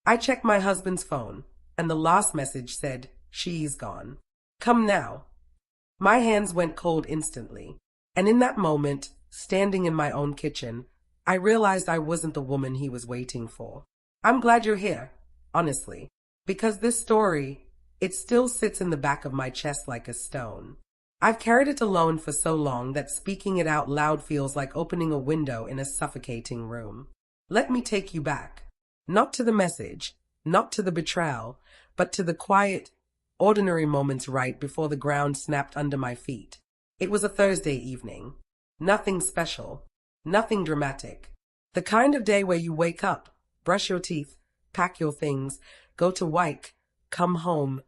I checked my husband's phone, and the last message said, "She's gone. Come now." My hands went cold instantly, and in that moment, standing in my own kitchen, I realized I wasn't the woman he was waiting for. I'm glad you're here, honestly, because this story, it still sits in the back of my chest like a stone. I've carried it alone for so long that speaking it out loud feels like opening a window in a suffocating room. Let me take you back. Not to the message, not to the betrayal, but to the quiet, ordinary moments right before the ground snapped under my feet. It was a Thursday evening. Nothing special. Nothing dramatic. The kind of day where you wake up, brush your teeth, pack your things, go to work, come home,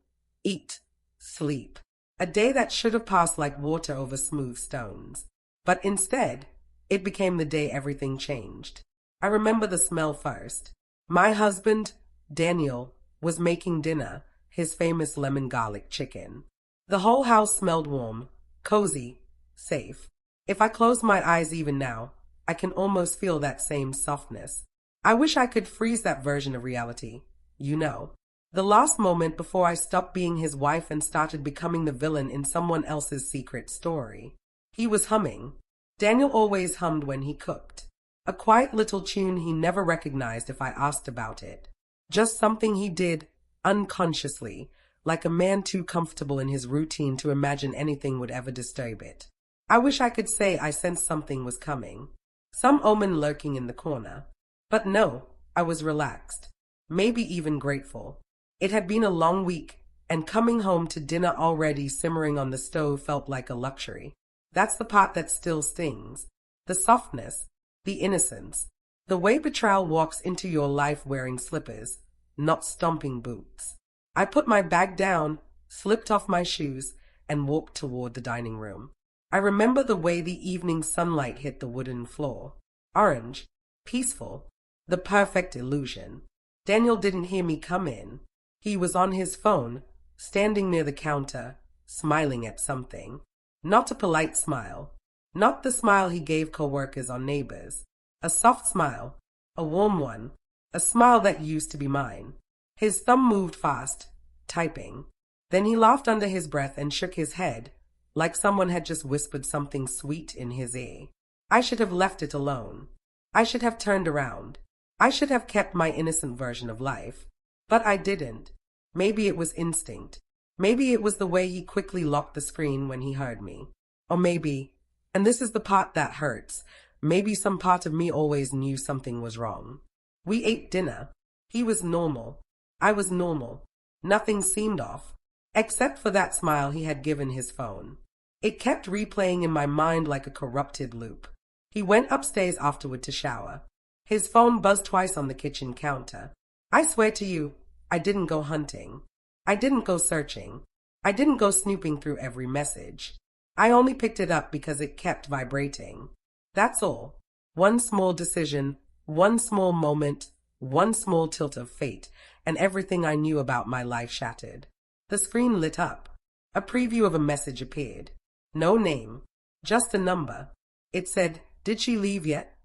eat, sleep. A day that should have passed like water over smooth stones. But instead, it became the day everything changed. I remember the smell first. My husband, Daniel, was making dinner, his famous lemon garlic chicken. The whole house smelled warm, cozy, safe. If I close my eyes even now, I can almost feel that same softness. I wish I could freeze that version of reality. You know, the last moment before I stopped being his wife and started becoming the villain in someone else's secret story. He was humming. Daniel always hummed when he cooked. A quiet little tune he never recognized if I asked about it. Just something he did unconsciously, like a man too comfortable in his routine to imagine anything would ever disturb it. I wish I could say I sensed something was coming. Some omen lurking in the corner. But no, I was relaxed. Maybe even grateful. It had been a long week, and coming home to dinner already simmering on the stove felt like a luxury. That's the part that still stings. The softness, the innocence, the way betrayal walks into your life wearing slippers, not stomping boots. I put my bag down, slipped off my shoes, and walked toward the dining room. I remember the way the evening sunlight hit the wooden floor. Orange, peaceful, the perfect illusion. Daniel didn't hear me come in. He was on his phone, standing near the counter, smiling at something. Not a polite smile. Not the smile he gave coworkers or neighbors. A soft smile. A warm one. A smile that used to be mine. His thumb moved fast, typing. Then he laughed under his breath and shook his head, like someone had just whispered something sweet in his ear. I should have left it alone. I should have turned around. I should have kept my innocent version of life. But I didn't. Maybe it was instinct. Maybe it was the way he quickly locked the screen when he heard me. Or maybe, and this is the part that hurts, maybe some part of me always knew something was wrong. We ate dinner. He was normal. I was normal. Nothing seemed off, except for that smile he had given his phone. It kept replaying in my mind like a corrupted loop. He went upstairs afterward to shower. His phone buzzed twice on the kitchen counter. I swear to you, I didn't go hunting. I didn't go searching. I didn't go snooping through every message. I only picked it up because it kept vibrating. That's all. One small decision, one small moment, one small tilt of fate, and everything I knew about my life shattered. The screen lit up. A preview of a message appeared. No name, just a number. It said, "Did she leave yet?"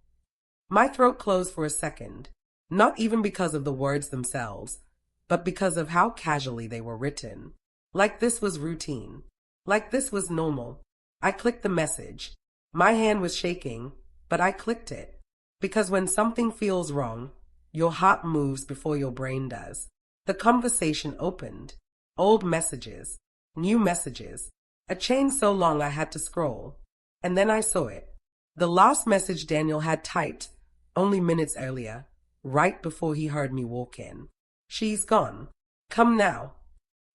My throat closed for a second, not even because of the words themselves, but because of how casually they were written. Like this was routine. Like this was normal. I clicked the message. My hand was shaking, but I clicked it. Because when something feels wrong, your heart moves before your brain does. The conversation opened. Old messages. New messages. A chain so long I had to scroll. And then I saw it. The last message Daniel had typed, only minutes earlier, right before he heard me walk in. "She's gone. Come now."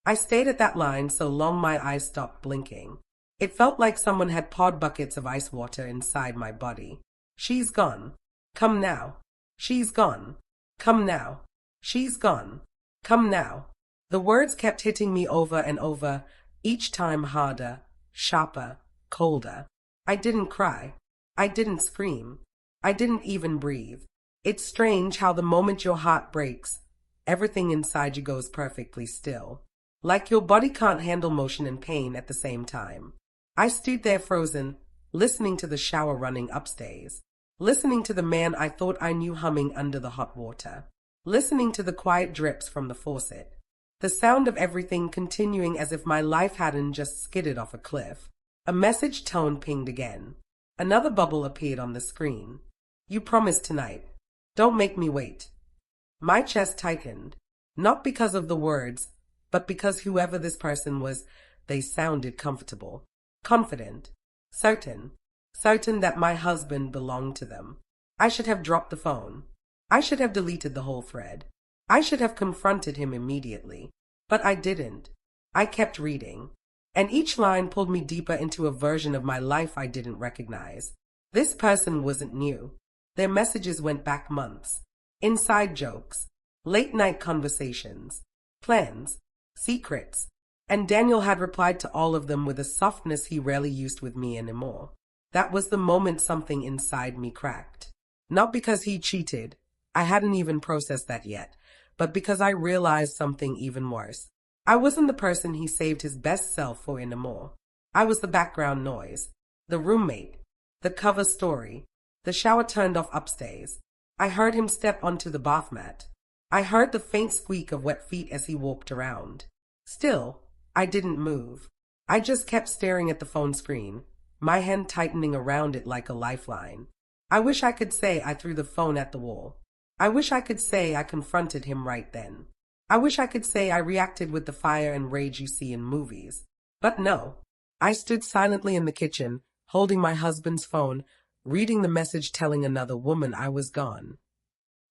I stayed at that line so long my eyes stopped blinking. It felt like someone had poured buckets of ice water inside my body. "She's gone. Come now. She's gone. Come now. She's gone. Come now." The words kept hitting me over and over, each time harder, sharper, colder. I didn't cry. I didn't scream. I didn't even breathe. It's strange how the moment your heart breaks, everything inside you goes perfectly still. Like your body can't handle motion and pain at the same time. I stood there frozen, listening to the shower running upstairs, listening to the man I thought I knew humming under the hot water. listening to the quiet drips from the faucet, the sound of everything continuing as if my life hadn't just skidded off a cliff. A message tone pinged again. Another bubble appeared on the screen. You promised tonight. Don't make me wait. My chest tightened, not because of the words, but because whoever this person was, they sounded comfortable, confident, certain that my husband belonged to them. I should have dropped the phone. I should have deleted the whole thread. I should have confronted him immediately. But I didn't. I kept reading, and each line pulled me deeper into a version of my life I didn't recognize. This person wasn't new. Their messages went back months. Inside jokes, late-night conversations, plans, secrets, and Daniel had replied to all of them with a softness he rarely used with me anymore. That was the moment something inside me cracked. Not because he cheated, I hadn't even processed that yet, but because I realized something even worse. I wasn't the person he saved his best self for anymore. I was the background noise, the roommate, the cover story, the shower turned off upstairs. I heard him step onto the bath mat. I heard the faint squeak of wet feet as he walked around. Still, I didn't move. I just kept staring at the phone screen, my hand tightening around it like a lifeline. I wish I could say I threw the phone at the wall. I wish I could say I confronted him right then. I wish I could say I reacted with the fire and rage you see in movies. But no. I stood silently in the kitchen, holding my husband's phone, reading the message telling another woman I was gone.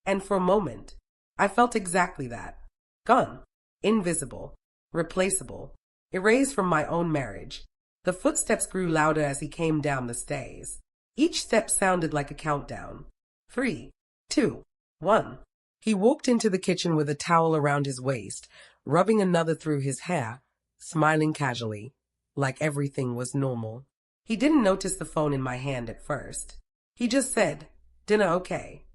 And for a moment, I felt exactly that. Gone. Invisible. Replaceable. Erased from my own marriage. The footsteps grew louder as he came down the stairs. Each step sounded like a countdown. 3, 2, 1. He walked into the kitchen with a towel around his waist, rubbing another through his hair, smiling casually, like everything was normal. He didn't notice the phone in my hand at first. He just said, "Dinner okay?"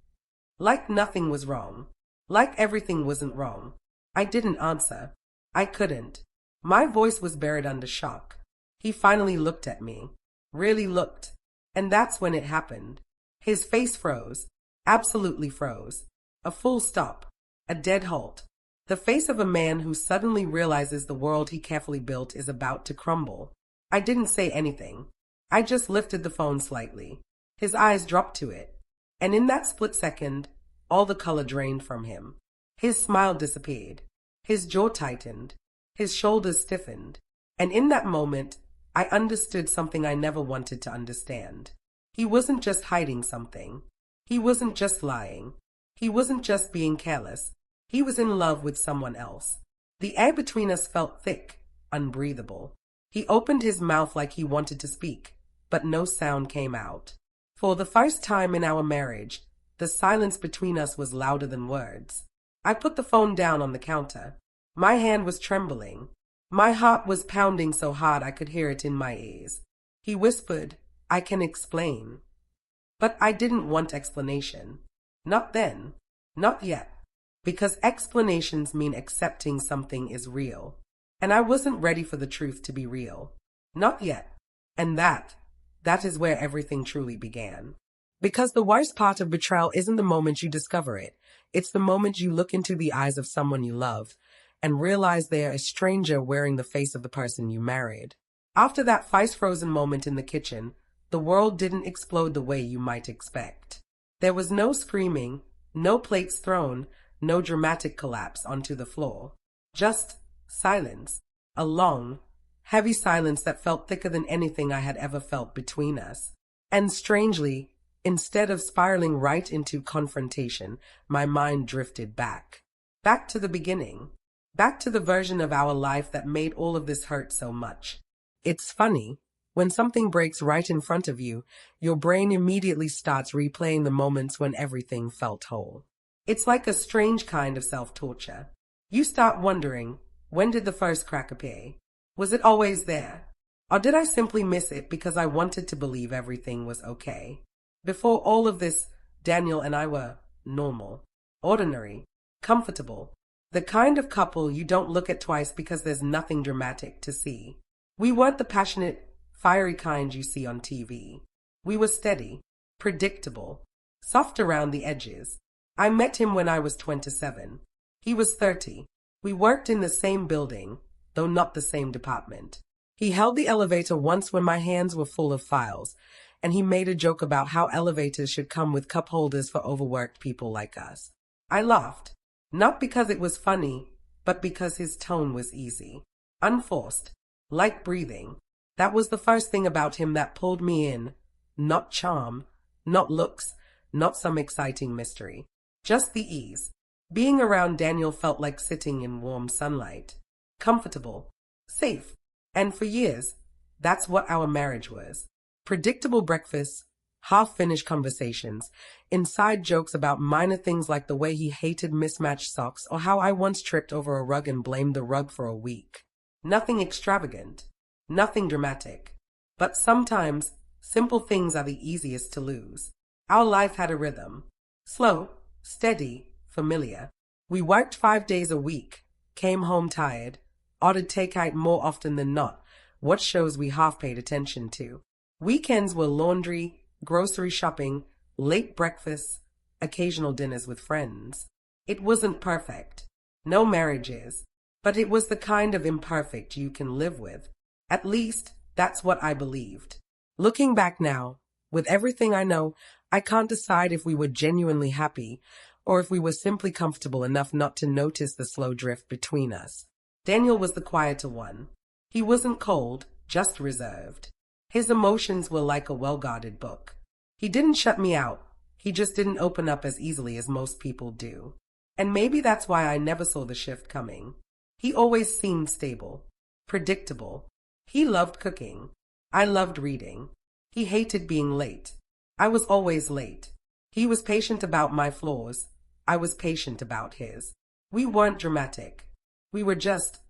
Like nothing was wrong. Like everything wasn't wrong. I didn't answer. I couldn't. My voice was buried under shock. He finally looked at me. Really looked. And that's when it happened. His face froze. Absolutely froze. A full stop. A dead halt. The face of a man who suddenly realizes the world he carefully built is about to crumble. I didn't say anything. I just lifted the phone slightly. His eyes dropped to it. And in that split second, all the color drained from him. His smile disappeared. His jaw tightened. His shoulders stiffened. And in that moment, I understood something I never wanted to understand. He wasn't just hiding something. He wasn't just lying. He wasn't just being careless. He was in love with someone else. The air between us felt thick, unbreathable. He opened his mouth like he wanted to speak, but no sound came out. For the first time in our marriage, the silence between us was louder than words. I put the phone down on the counter. My hand was trembling. My heart was pounding so hard I could hear it in my ears. He whispered, "I can explain." But I didn't want explanation. Not then. Not yet. Because explanations mean accepting something is real. And I wasn't ready for the truth to be real. Not yet. And that is where everything truly began. Because the worst part of betrayal isn't the moment you discover it. It's the moment you look into the eyes of someone you love and realize they're a stranger wearing the face of the person you married. After that frozen moment in the kitchen, the world didn't explode the way you might expect. There was no screaming, no plates thrown, no dramatic collapse onto the floor. Just silence. A long, heavy silence that felt thicker than anything I had ever felt between us. And strangely, instead of spiraling right into confrontation, my mind drifted back. Back to the beginning. Back to the version of our life that made all of this hurt so much. It's funny. When something breaks right in front of you, your brain immediately starts replaying the moments when everything felt whole. It's like a strange kind of self-torture. You start wondering, when did the first crack appear? Was it always there? Or did I simply miss it because I wanted to believe everything was okay? Before all of this, Daniel and I were normal, ordinary, comfortable. The kind of couple you don't look at twice because there's nothing dramatic to see. We weren't the passionate, fiery kind you see on TV. We were steady, predictable, soft around the edges, I met him when I was 27. He was 30. We worked in the same building, though not the same department. He held the elevator once when my hands were full of files, and he made a joke about how elevators should come with cup holders for overworked people like us. I laughed, not because it was funny, but because his tone was easy, unforced, like breathing. That was the first thing about him that pulled me in. Not charm, not looks, not some exciting mystery. Just the ease. Being around Daniel felt like sitting in warm sunlight. Comfortable. Safe. And for years, that's what our marriage was. Predictable breakfasts, half-finished conversations, inside jokes about minor things like the way he hated mismatched socks or how I once tripped over a rug and blamed the rug for a week. Nothing extravagant. Nothing dramatic. But sometimes, simple things are the easiest to lose. Our life had a rhythm. Slow, steady, familiar. We worked 5 days a week, came home tired, ordered takeout more often than not, what shows we half paid attention to. Weekends were laundry, grocery shopping, late breakfasts, occasional dinners with friends. It wasn't perfect. No marriage is. But it was the kind of imperfect you can live with. At least, that's what I believed. Looking back now, with everything I know, I can't decide if we were genuinely happy or if we were simply comfortable enough not to notice the slow drift between us. Daniel was the quieter one. He wasn't cold, just reserved. His emotions were like a well-guarded book. He didn't shut me out. He just didn't open up as easily as most people do. And maybe that's why I never saw the shift coming. He always seemed stable, predictable. He loved cooking. I loved reading. He hated being late. I was always late. He was patient about my flaws. I was patient about his. We weren't dramatic. We were just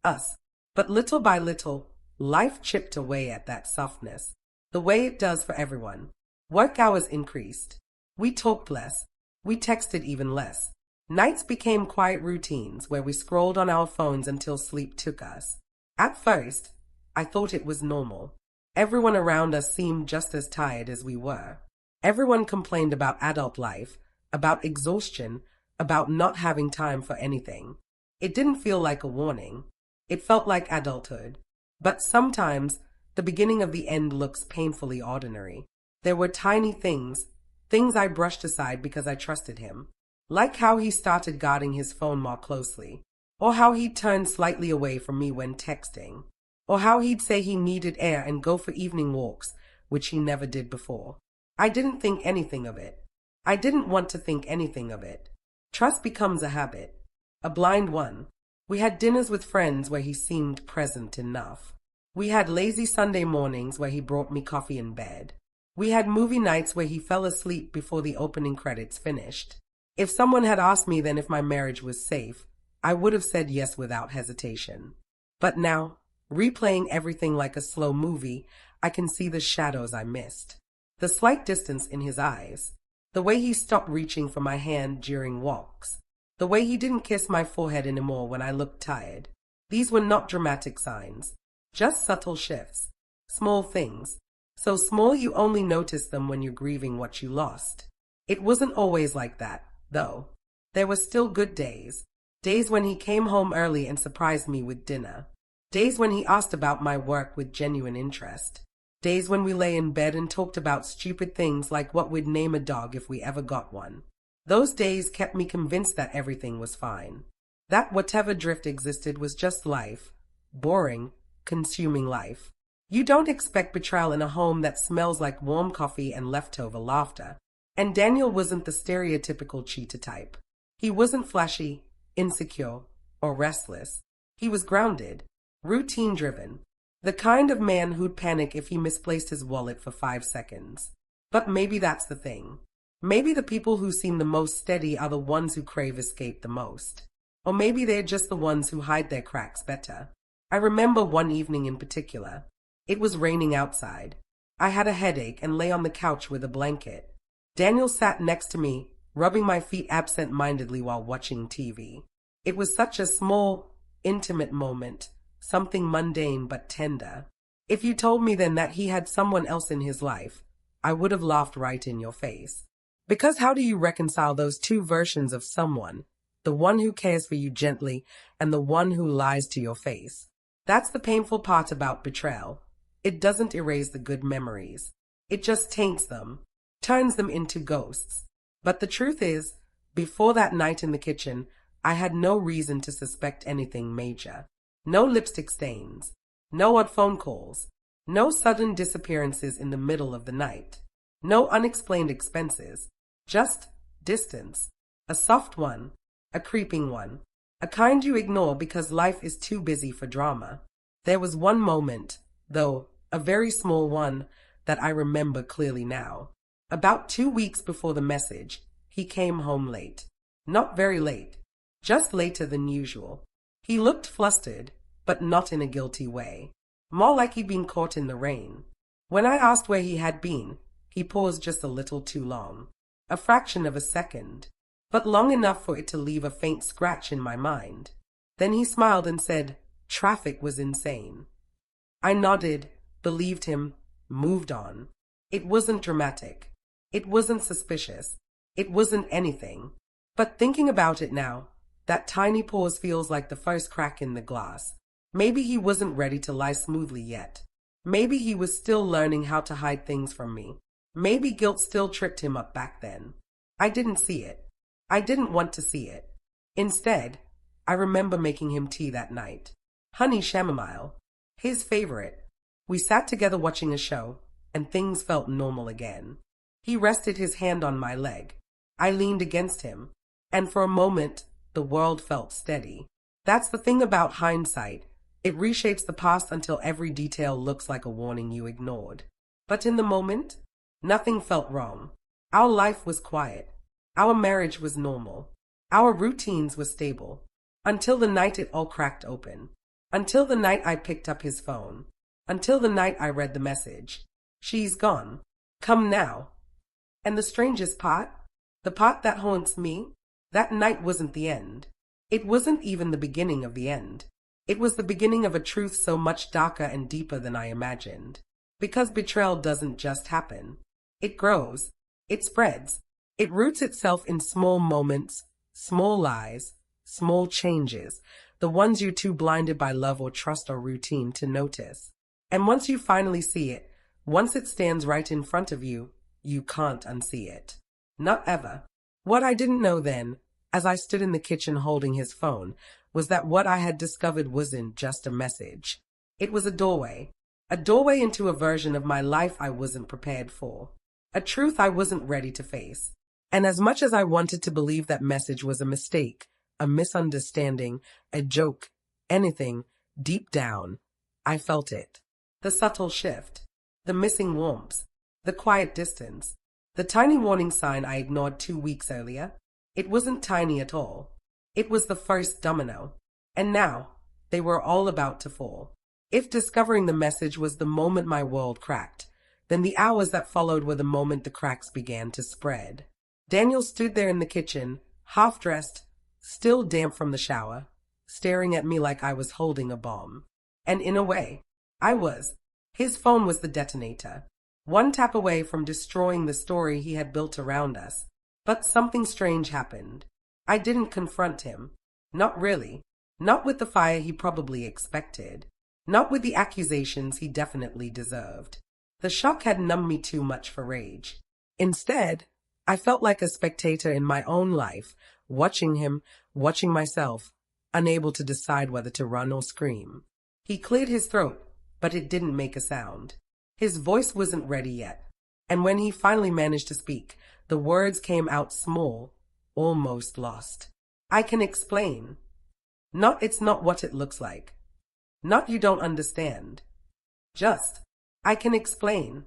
us. But little by little, life chipped away at that softness, the way it does for everyone. Work hours increased. We talked less. We texted even less. Nights became quiet routines where we scrolled on our phones until sleep took us. At first, I thought it was normal. Everyone around us seemed just as tired as we were. Everyone complained about adult life, about exhaustion, about not having time for anything. It didn't feel like a warning. It felt like adulthood. But sometimes, the beginning of the end looks painfully ordinary. There were tiny things I brushed aside because I trusted him. Like how he started guarding his phone more closely, or how he'd turn slightly away from me when texting, or how he'd say he needed air and go for evening walks, which he never did before. I didn't think anything of it. I didn't want to think anything of it. Trust becomes a habit, a blind one. We had dinners with friends where he seemed present enough. We had lazy Sunday mornings where he brought me coffee in bed. We had movie nights where he fell asleep before the opening credits finished. If someone had asked me then if my marriage was safe, I would have said yes without hesitation. But now, replaying everything like a slow movie, I can see the shadows I missed. The slight distance in his eyes. The way he stopped reaching for my hand during walks. The way he didn't kiss my forehead anymore when I looked tired. These were not dramatic signs. Just subtle shifts. Small things. So small you only notice them when you're grieving what you lost. It wasn't always like that, though. There were still good days. Days when he came home early and surprised me with dinner. Days when he asked about my work with genuine interest. Days when we lay in bed and talked about stupid things like what we'd name a dog if we ever got one. Those days kept me convinced that everything was fine. That whatever drift existed was just life. Boring, consuming life. You don't expect betrayal in a home that smells like warm coffee and leftover laughter. And Daniel wasn't the stereotypical cheater type. He wasn't flashy, insecure, or restless. He was grounded, routine-driven. The kind of man who'd panic if he misplaced his wallet for 5 seconds. But maybe that's the thing. Maybe the people who seem the most steady are the ones who crave escape the most. Or maybe they're just the ones who hide their cracks better. I remember one evening in particular. It was raining outside. I had a headache and lay on the couch with a blanket. Daniel sat next to me, rubbing my feet absent-mindedly while watching TV. It was such a small, intimate moment. Something mundane but tender. If you told me then that he had someone else in his life, I would have laughed right in your face. Because how do you reconcile those two versions of someone? The one who cares for you gently and the one who lies to your face. That's the painful part about betrayal. It doesn't erase the good memories. It just taints them, turns them into ghosts. But the truth is, before that night in the kitchen, I had no reason to suspect anything major. No lipstick stains, no odd phone calls, no sudden disappearances in the middle of the night, no unexplained expenses, just distance, a soft one, a creeping one, a kind you ignore because life is too busy for drama. There was one moment, though, a very small one, that I remember clearly now. About 2 weeks before the message, he came home late. Not very late, just later than usual. He looked flustered, but not in a guilty way. More like he'd been caught in the rain. When I asked where he had been, he paused just a little too long. A fraction of a second, but long enough for it to leave a faint scratch in my mind. Then he smiled and said, "Traffic was insane." I nodded, believed him, moved on. It wasn't dramatic. It wasn't suspicious. It wasn't anything. But thinking about it now, that tiny pause feels like the first crack in the glass. Maybe he wasn't ready to lie smoothly yet. Maybe he was still learning how to hide things from me. Maybe guilt still tripped him up back then. I didn't see it. I didn't want to see it. Instead, I remember making him tea that night. Honey chamomile. His favorite. We sat together watching a show, and things felt normal again. He rested his hand on my leg. I leaned against him, and for a moment, the world felt steady. That's the thing about hindsight. It reshapes the past until every detail looks like a warning you ignored. But in the moment, nothing felt wrong. Our life was quiet. Our marriage was normal. Our routines were stable. Until the night it all cracked open. Until the night I picked up his phone. Until the night I read the message. "She's gone. Come now." And the strangest part, the part that haunts me, that night wasn't the end. It wasn't even the beginning of the end. It was the beginning of a truth so much darker and deeper than I imagined. Because betrayal doesn't just happen. It grows. It spreads. It roots itself in small moments, small lies, small changes, the ones you're too blinded by love or trust or routine to notice. And once you finally see it, once it stands right in front of you, you can't unsee it. Not ever. What I didn't know then, as I stood in the kitchen holding his phone, was that what I had discovered wasn't just a message. It was a doorway into a version of my life I wasn't prepared for, a truth I wasn't ready to face. And as much as I wanted to believe that message was a mistake, a misunderstanding, a joke, anything, deep down, I felt it. The subtle shift, the missing warmth, the quiet distance, the tiny warning sign I ignored 2 weeks earlier. It wasn't tiny at all. It was the first domino. And now, they were all about to fall. If discovering the message was the moment my world cracked, then the hours that followed were the moment the cracks began to spread. Daniel stood there in the kitchen, half-dressed, still damp from the shower, staring at me like I was holding a bomb. And in a way, I was. His phone was the detonator. One tap away from destroying the story he had built around us. But something strange happened. I didn't confront him. Not really. Not with the fire he probably expected. Not with the accusations he definitely deserved. The shock had numbed me too much for rage. Instead, I felt like a spectator in my own life, watching him, watching myself, unable to decide whether to run or scream. He cleared his throat, but it didn't make a sound. His voice wasn't ready yet, and when he finally managed to speak, the words came out small, almost lost. "I can explain. Not it's not what it looks like. Not you don't understand. Just, I can explain."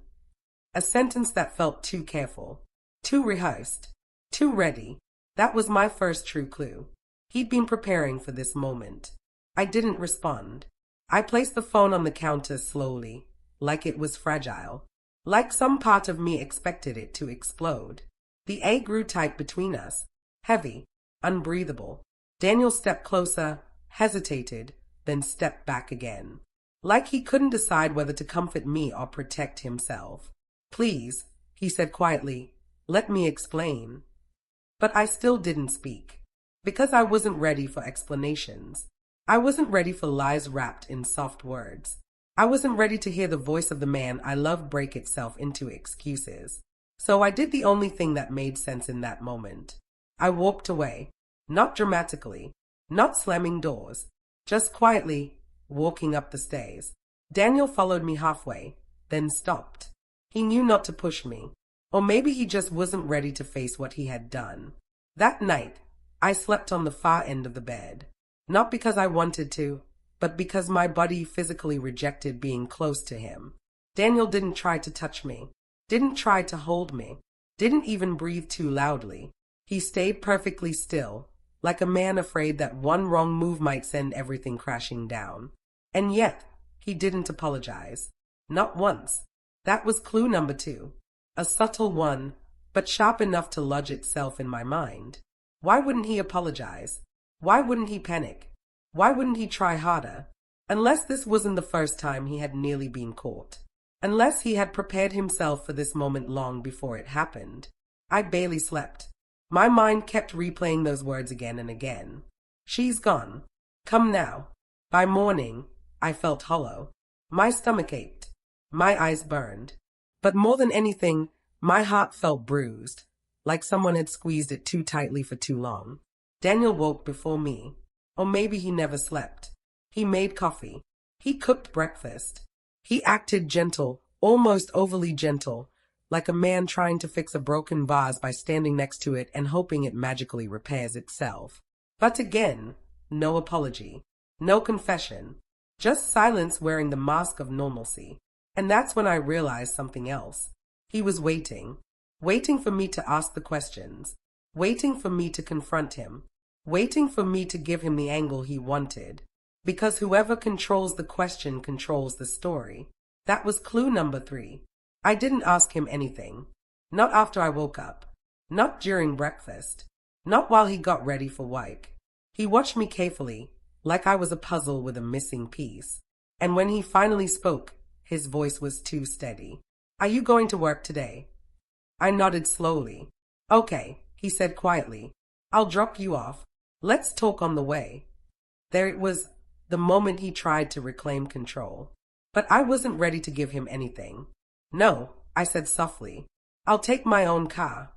A sentence that felt too careful, too rehearsed, too ready. That was my first true clue. He'd been preparing for this moment. I didn't respond. I placed the phone on the counter slowly, like it was fragile, like some part of me expected it to explode. The air grew tight between us, heavy, unbreathable. Daniel stepped closer, hesitated, then stepped back again, like he couldn't decide whether to comfort me or protect himself. "Please," he said quietly, Let me explain. But I still didn't speak. Because I wasn't ready for explanations. I wasn't ready for lies wrapped in soft words. I wasn't ready to hear the voice of the man I loved break itself into excuses. So I did the only thing that made sense in that moment. I walked away. Not dramatically. Not slamming doors. Just quietly, walking up the stairs. Daniel followed me halfway, then stopped. He knew not to push me. Or maybe he just wasn't ready to face what he had done. That night, I slept on the far end of the bed. Not because I wanted to, but because my body physically rejected being close to him. Daniel didn't try to touch me. Didn't try to hold me. Didn't even breathe too loudly. He stayed perfectly still, like a man afraid that one wrong move might send everything crashing down. And yet, he didn't apologize. Not once. That was clue number 2. A subtle one, but sharp enough to lodge itself in my mind. Why wouldn't he apologize? Why wouldn't he panic? Why wouldn't he try harder? Unless this wasn't the first time he had nearly been caught. Unless he had prepared himself for this moment long before it happened. I barely slept. My mind kept replaying those words again and again. She's gone. Come now. By morning, I felt hollow. My stomach ached. My eyes burned. But more than anything, my heart felt bruised, like someone had squeezed it too tightly for too long. Daniel woke before me. Or maybe he never slept. He made coffee. He cooked breakfast. He acted gentle, almost overly gentle, like a man trying to fix a broken vase by standing next to it and hoping it magically repairs itself. But again, no apology. No confession. Just silence wearing the mask of normalcy. And that's when I realized something else. He was waiting. Waiting for me to ask the questions. Waiting for me to confront him. Waiting for me to give him the angle he wanted. Because whoever controls the question controls the story. That was clue number 3. I didn't ask him anything. Not after I woke up. Not during breakfast. Not while he got ready for work. He watched me carefully, like I was a puzzle with a missing piece. And when he finally spoke, his voice was too steady. Are you going to work today? I nodded slowly. Okay, he said quietly. I'll drop you off. Let's talk on the way. There it was, the moment he tried to reclaim control. But I wasn't ready to give him anything. No, I said softly. I'll take my own car.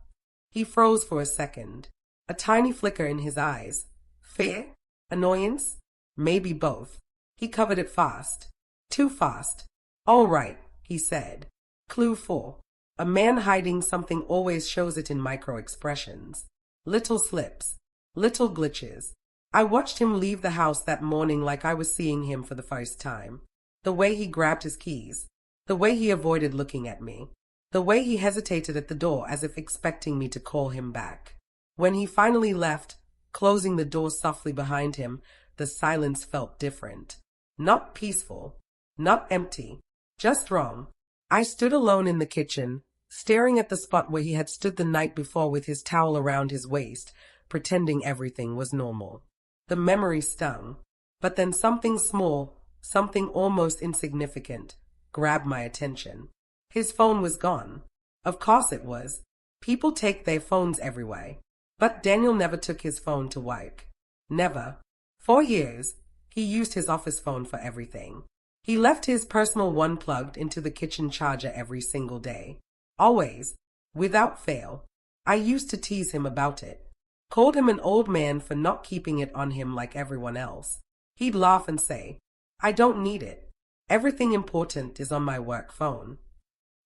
He froze for a second. A tiny flicker in his eyes. Fear? Annoyance? Maybe both. He covered it fast. Too fast. All right, he said. Clue 4. A man hiding something always shows it in micro-expressions. Little slips. Little glitches. I watched him leave the house that morning like I was seeing him for the first time. The way he grabbed his keys. The way he avoided looking at me. The way he hesitated at the door as if expecting me to call him back. When he finally left, closing the door softly behind him, the silence felt different. Not peaceful. Not empty. Just wrong. I stood alone in the kitchen, staring at the spot where he had stood the night before with his towel around his waist, pretending everything was normal. The memory stung. But then something small, something almost insignificant, grabbed my attention. His phone was gone. Of course it was. People take their phones everywhere. But Daniel never took his phone to work. Never. For years, he used his office phone for everything. He left his personal one plugged into the kitchen charger every single day. Always. Without fail. I used to tease him about it. Called him an old man for not keeping it on him like everyone else. He'd laugh and say, I don't need it. Everything important is on my work phone.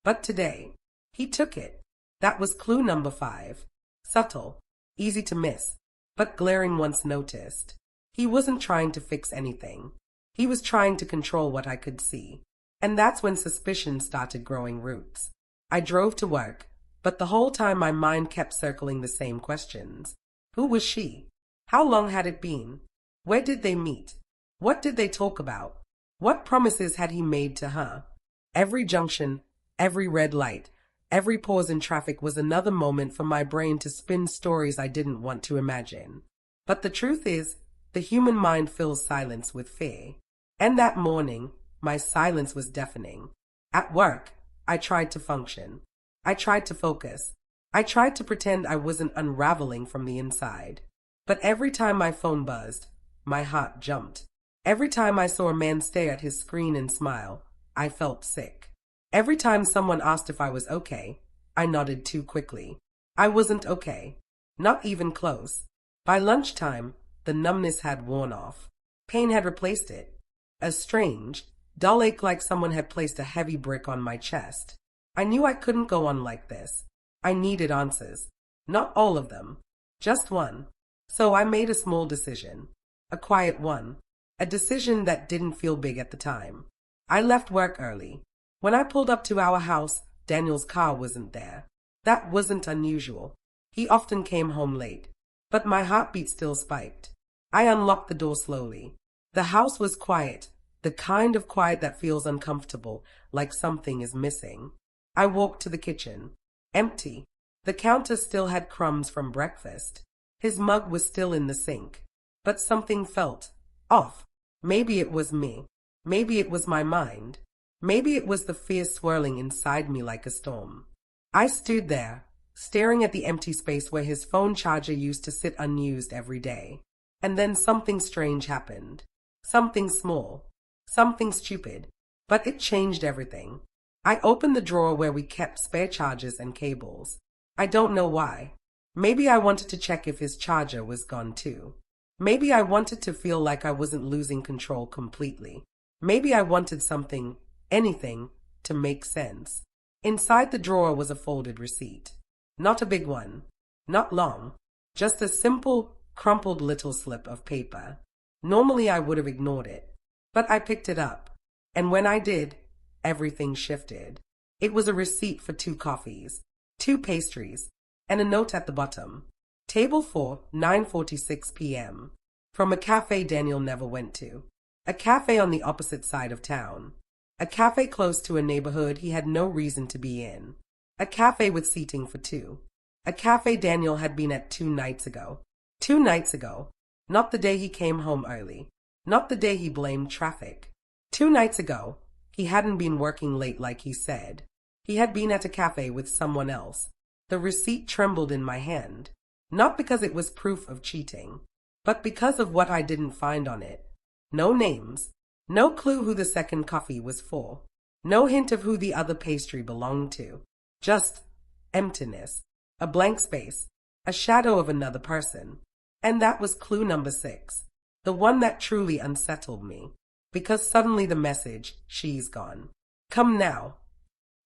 But today, he took it. That was clue number 5. Subtle. Easy to miss. But glaring once noticed. He wasn't trying to fix anything. He was trying to control what I could see. And that's when suspicion started growing roots. I drove to work, but the whole time my mind kept circling the same questions. Who was she? How long had it been? Where did they meet? What did they talk about? What promises had he made to her? Every junction, every red light, every pause in traffic was another moment for my brain to spin stories I didn't want to imagine. But the truth is, the human mind fills silence with fear. And that morning, my silence was deafening. At work, I tried to function. I tried to focus. I tried to pretend I wasn't unraveling from the inside. But every time my phone buzzed, my heart jumped. Every time I saw a man stare at his screen and smile, I felt sick. Every time someone asked if I was okay, I nodded too quickly. I wasn't okay. Not even close. By lunchtime, the numbness had worn off. Pain had replaced it. A strange, dull ache like someone had placed a heavy brick on my chest. I knew I couldn't go on like this. I needed answers. Not all of them. Just one. So I made a small decision. A quiet one. A decision that didn't feel big at the time. I left work early. When I pulled up to our house, Daniel's car wasn't there. That wasn't unusual. He often came home late. But my heartbeat still spiked. I unlocked the door slowly. The house was quiet, the kind of quiet that feels uncomfortable, like something is missing. I walked to the kitchen. Empty. The counter still had crumbs from breakfast. His mug was still in the sink. But something felt off. Maybe it was me. Maybe it was my mind. Maybe it was the fear swirling inside me like a storm. I stood there, staring at the empty space where his phone charger used to sit unused every day. And then something strange happened. Something small. Something stupid. But it changed everything. I opened the drawer where we kept spare chargers and cables. I don't know why. Maybe I wanted to check if his charger was gone too. Maybe I wanted to feel like I wasn't losing control completely. Maybe I wanted something, anything, to make sense. Inside the drawer was a folded receipt. Not a big one. Not long. Just a simple, crumpled little slip of paper. Normally I would have ignored it. But I picked it up. And when I did, everything shifted. It was a receipt for 2 coffees, 2 pastries, and a note at the bottom. Table 4, 9:46 p.m. From a cafe Daniel never went to. A cafe on the opposite side of town. A cafe close to a neighborhood he had no reason to be in. A cafe with seating for 2. A cafe Daniel had been at 2 nights ago. 2 nights ago. Not the day he came home early. Not the day he blamed traffic. 2 nights ago, he hadn't been working late like he said. He had been at a cafe with someone else. The receipt trembled in my hand. Not because it was proof of cheating, but because of what I didn't find on it. No names. No clue who the second coffee was for. No hint of who the other pastry belonged to. Just emptiness. A blank space. A shadow of another person. And that was clue number 6. The one that truly unsettled me. Because suddenly the message, "She's gone. Come now,"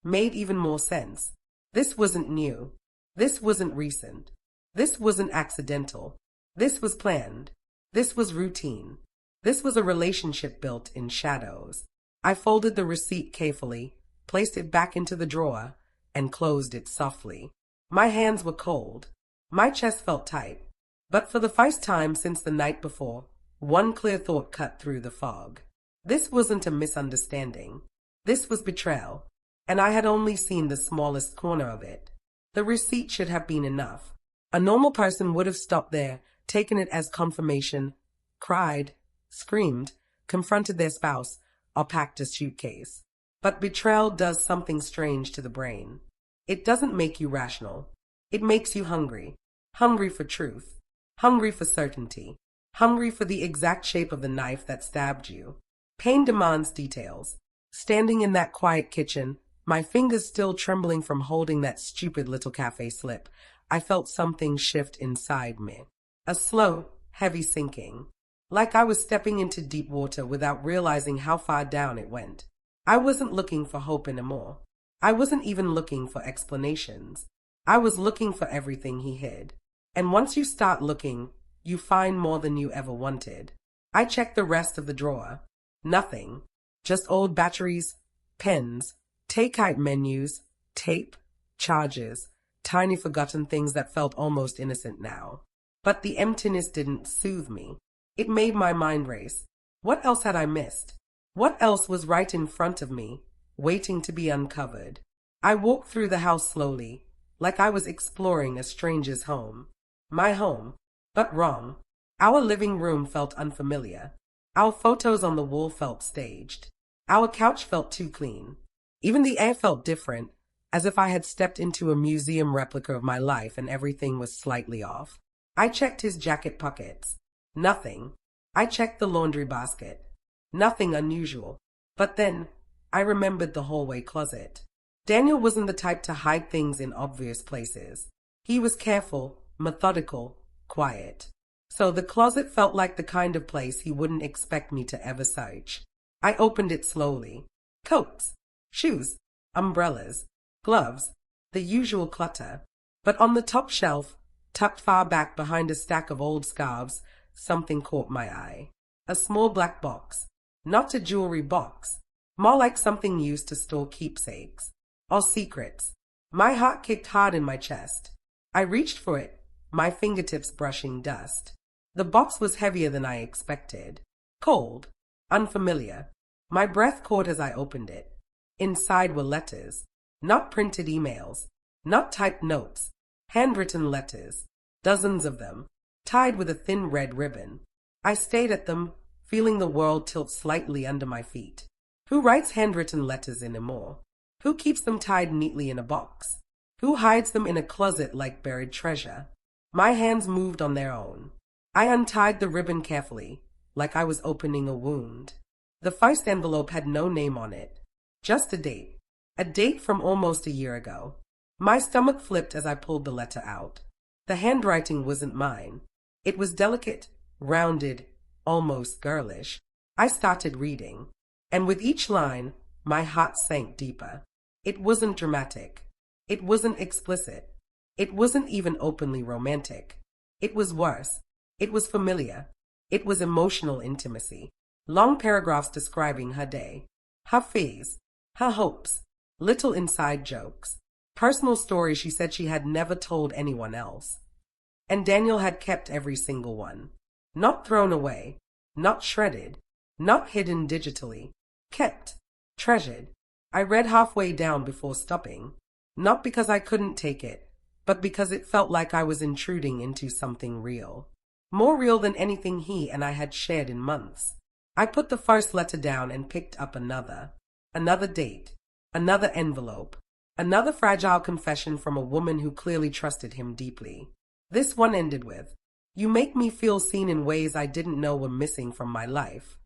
made even more sense. This wasn't new. This wasn't recent. This wasn't accidental. This was planned. This was routine. This was a relationship built in shadows. I folded the receipt carefully, placed it back into the drawer, and closed it softly. My hands were cold. My chest felt tight. But for the first time since the night before, one clear thought cut through the fog. This wasn't a misunderstanding. This was betrayal, and I had only seen the smallest corner of it. The receipt should have been enough. A normal person would have stopped there, taken it as confirmation, cried, screamed, confronted their spouse, or packed a suitcase. But betrayal does something strange to the brain. It doesn't make you rational. It makes you hungry. Hungry for truth. Hungry for certainty. Hungry for the exact shape of the knife that stabbed you. Pain demands details. Standing in that quiet kitchen, my fingers still trembling from holding that stupid little cafe slip, I felt something shift inside me. A slow, heavy sinking. Like I was stepping into deep water without realizing how far down it went. I wasn't looking for hope anymore. I wasn't even looking for explanations. I was looking for everything he hid. And once you start looking, you find more than you ever wanted. I checked the rest of the drawer. Nothing. Just old batteries, pens, take-out menus, tape, chargers, tiny forgotten things that felt almost innocent now. But the emptiness didn't soothe me. It made my mind race. What else had I missed? What else was right in front of me, waiting to be uncovered? I walked through the house slowly, like I was exploring a stranger's home. My home, but wrong. Our living room felt unfamiliar. Our photos on the wall felt staged. Our couch felt too clean. Even the air felt different, as if I had stepped into a museum replica of my life and everything was slightly off. I checked his jacket pockets. Nothing. I checked the laundry basket. Nothing unusual. But then, I remembered the hallway closet. Daniel wasn't the type to hide things in obvious places. He was careful, methodical, quiet. So the closet felt like the kind of place he wouldn't expect me to ever search. I opened it slowly. Coats, shoes, umbrellas, gloves, the usual clutter. But on the top shelf, tucked far back behind a stack of old scarves, something caught my eye. A small black box. Not a jewelry box. More like something used to store keepsakes. Or secrets. My heart kicked hard in my chest. I reached for it, my fingertips brushing dust. The box was heavier than I expected. Cold. Unfamiliar. My breath caught as I opened it. Inside were letters. Not printed emails. Not typed notes. Handwritten letters. Dozens of them. Tied with a thin red ribbon. I stared at them, feeling the world tilt slightly under my feet. Who writes handwritten letters anymore? Who keeps them tied neatly in a box? Who hides them in a closet like buried treasure? My hands moved on their own. I untied the ribbon carefully, like I was opening a wound. The first envelope had no name on it. Just a date. A date from almost a year ago. My stomach flipped as I pulled the letter out. The handwriting wasn't mine. It was delicate, rounded, almost girlish. I started reading. And with each line, my heart sank deeper. It wasn't dramatic. It wasn't explicit. It wasn't even openly romantic. It was worse. It was familiar. It was emotional intimacy. Long paragraphs describing her day, her fears, her hopes, little inside jokes, personal stories she said she had never told anyone else. And Daniel had kept every single one. Not thrown away, not shredded, not hidden digitally. Kept, treasured. I read halfway down before stopping, not because I couldn't take it, but because it felt like I was intruding into something real. More real than anything he and I had shared in months. I put the first letter down and picked up another. Another date. Another envelope. Another fragile confession from a woman who clearly trusted him deeply. This one ended with, "You make me feel seen in ways I didn't know were missing from my life."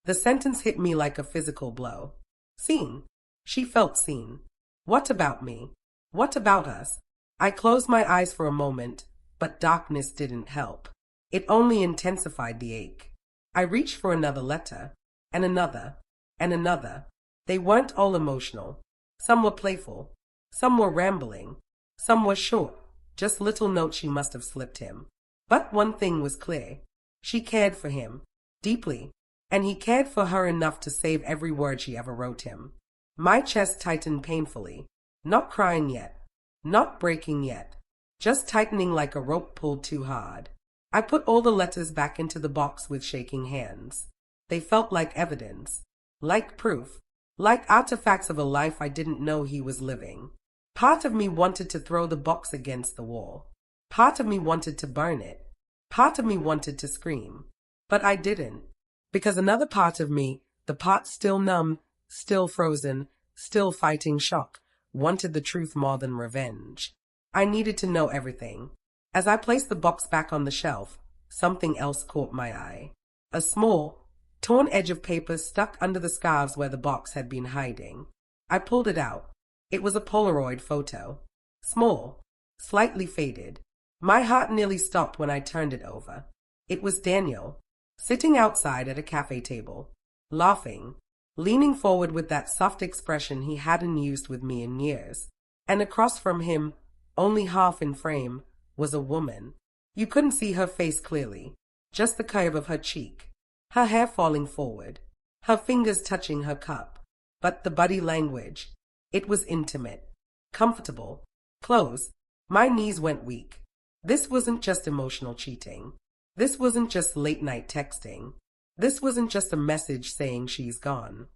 The sentence hit me like a physical blow. Seen. She felt seen. What about me? What about us? I closed my eyes for a moment, but darkness didn't help. It only intensified the ache. I reached for another letter, and another, and another. They weren't all emotional. Some were playful. Some were rambling. Some were short, just little notes she must have slipped him. But one thing was clear. She cared for him, deeply, and he cared for her enough to save every word she ever wrote him. My chest tightened painfully, not crying yet, not breaking yet, just tightening like a rope pulled too hard. I put all the letters back into the box with shaking hands. They felt like evidence, like proof, like artifacts of a life I didn't know he was living. Part of me wanted to throw the box against the wall. Part of me wanted to burn it. Part of me wanted to scream. But I didn't. Because another part of me, the part still numb, still frozen, still fighting shock, wanted the truth more than revenge. I needed to know everything. As I placed the box back on the shelf, something else caught my eye. A small, torn edge of paper stuck under the scarves where the box had been hiding. I pulled it out. It was a Polaroid photo. Small, slightly faded. My heart nearly stopped when I turned it over. It was Daniel, sitting outside at a cafe table, laughing, leaning forward with that soft expression he hadn't used with me in years. And across from him, only half in frame, was a woman. You couldn't see her face clearly, just the curve of her cheek, her hair falling forward, her fingers touching her cup. But the body language, it was intimate, comfortable, close. My knees went weak. This wasn't just emotional cheating. This wasn't just late-night texting. This wasn't just a message saying she's gone.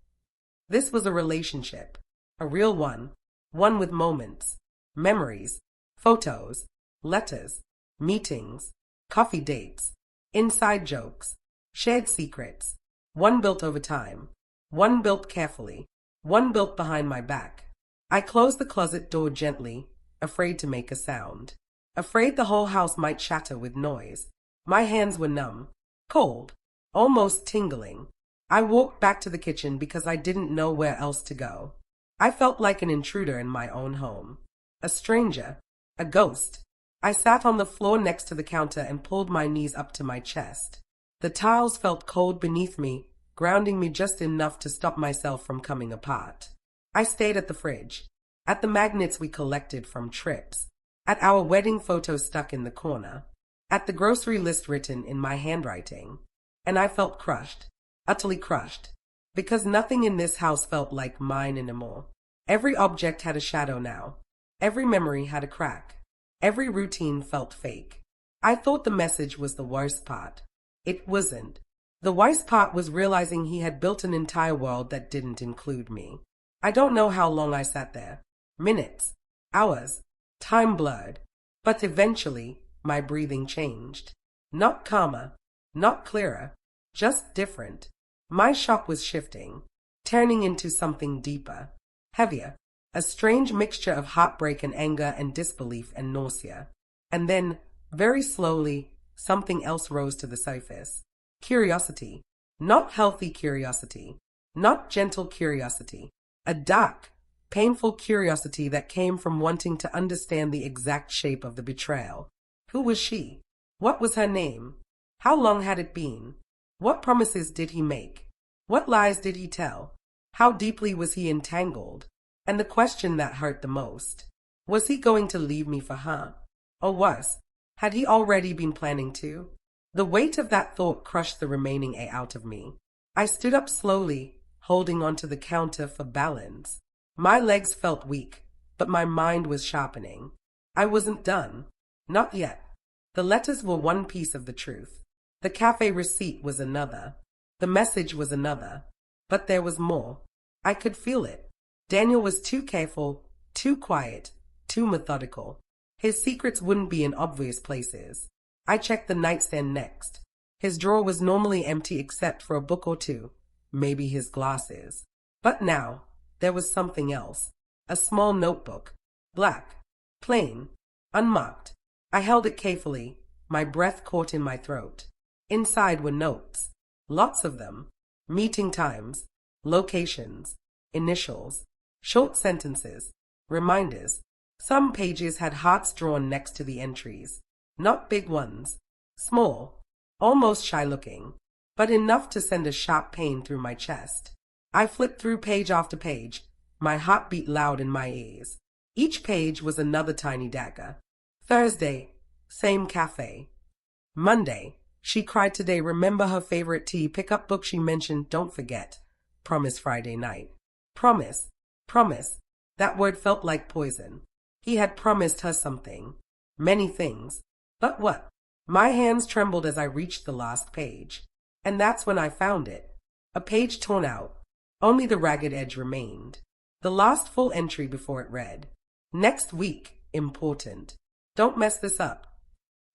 This was a relationship, a real one with moments, memories, photos, letters, meetings, coffee dates, inside jokes, shared secrets, one built over time, one built carefully, one built behind my back. I closed the closet door gently, afraid to make a sound. Afraid the whole house might shatter with noise. My hands were numb, cold, almost tingling. I walked back to the kitchen because I didn't know where else to go. I felt like an intruder in my own home. A stranger. A ghost. I sat on the floor next to the counter and pulled my knees up to my chest. The tiles felt cold beneath me, grounding me just enough to stop myself from coming apart. I stayed at the fridge, at the magnets we collected from trips, at our wedding photo stuck in the corner, at the grocery list written in my handwriting. And I felt crushed, utterly crushed, because nothing in this house felt like mine anymore. Every object had a shadow now. Every memory had a crack. Every routine felt fake. I thought the message was the worst part. It wasn't. The worst part was realizing he had built an entire world that didn't include me. I don't know how long I sat there. Minutes. Hours. Time blurred. But eventually, my breathing changed. Not calmer. Not clearer. Just different. My shock was shifting, turning into something deeper, heavier. A strange mixture of heartbreak and anger and disbelief and nausea. And then, very slowly, something else rose to the surface. Curiosity. Not healthy curiosity. Not gentle curiosity. A dark, painful curiosity that came from wanting to understand the exact shape of the betrayal. Who was she? What was her name? How long had it been? What promises did he make? What lies did he tell? How deeply was he entangled? And the question that hurt the most, was he going to leave me for her? Or worse, had he already been planning to? The weight of that thought crushed the remaining air out of me. I stood up slowly, holding onto the counter for balance. My legs felt weak, but my mind was sharpening. I wasn't done. Not yet. The letters were one piece of the truth. The cafe receipt was another. The message was another. But there was more. I could feel it. Daniel was too careful, too quiet, too methodical. His secrets wouldn't be in obvious places. I checked the nightstand next. His drawer was normally empty except for a book or two, maybe his glasses. But now, there was something else. A small notebook. Black. Plain. Unmarked. I held it carefully, my breath caught in my throat. Inside were notes. Lots of them. Meeting times. Locations. Initials. Short sentences. Reminders. Some pages had hearts drawn next to the entries. Not big ones. Small. Almost shy-looking. But enough to send a sharp pain through my chest. I flipped through page after page, my heart beat loud in my ears. Each page was another tiny dagger. Thursday, same cafe. Monday, she cried today, remember her favorite tea, pick up book she mentioned, don't forget. Promise Friday night. Promise. Promise. That word felt like poison. He had promised her something. Many things. But what? My hands trembled as I reached the last page. And that's when I found it. A page torn out. Only the ragged edge remained. The last full entry before it read, next week, important. Don't mess this up.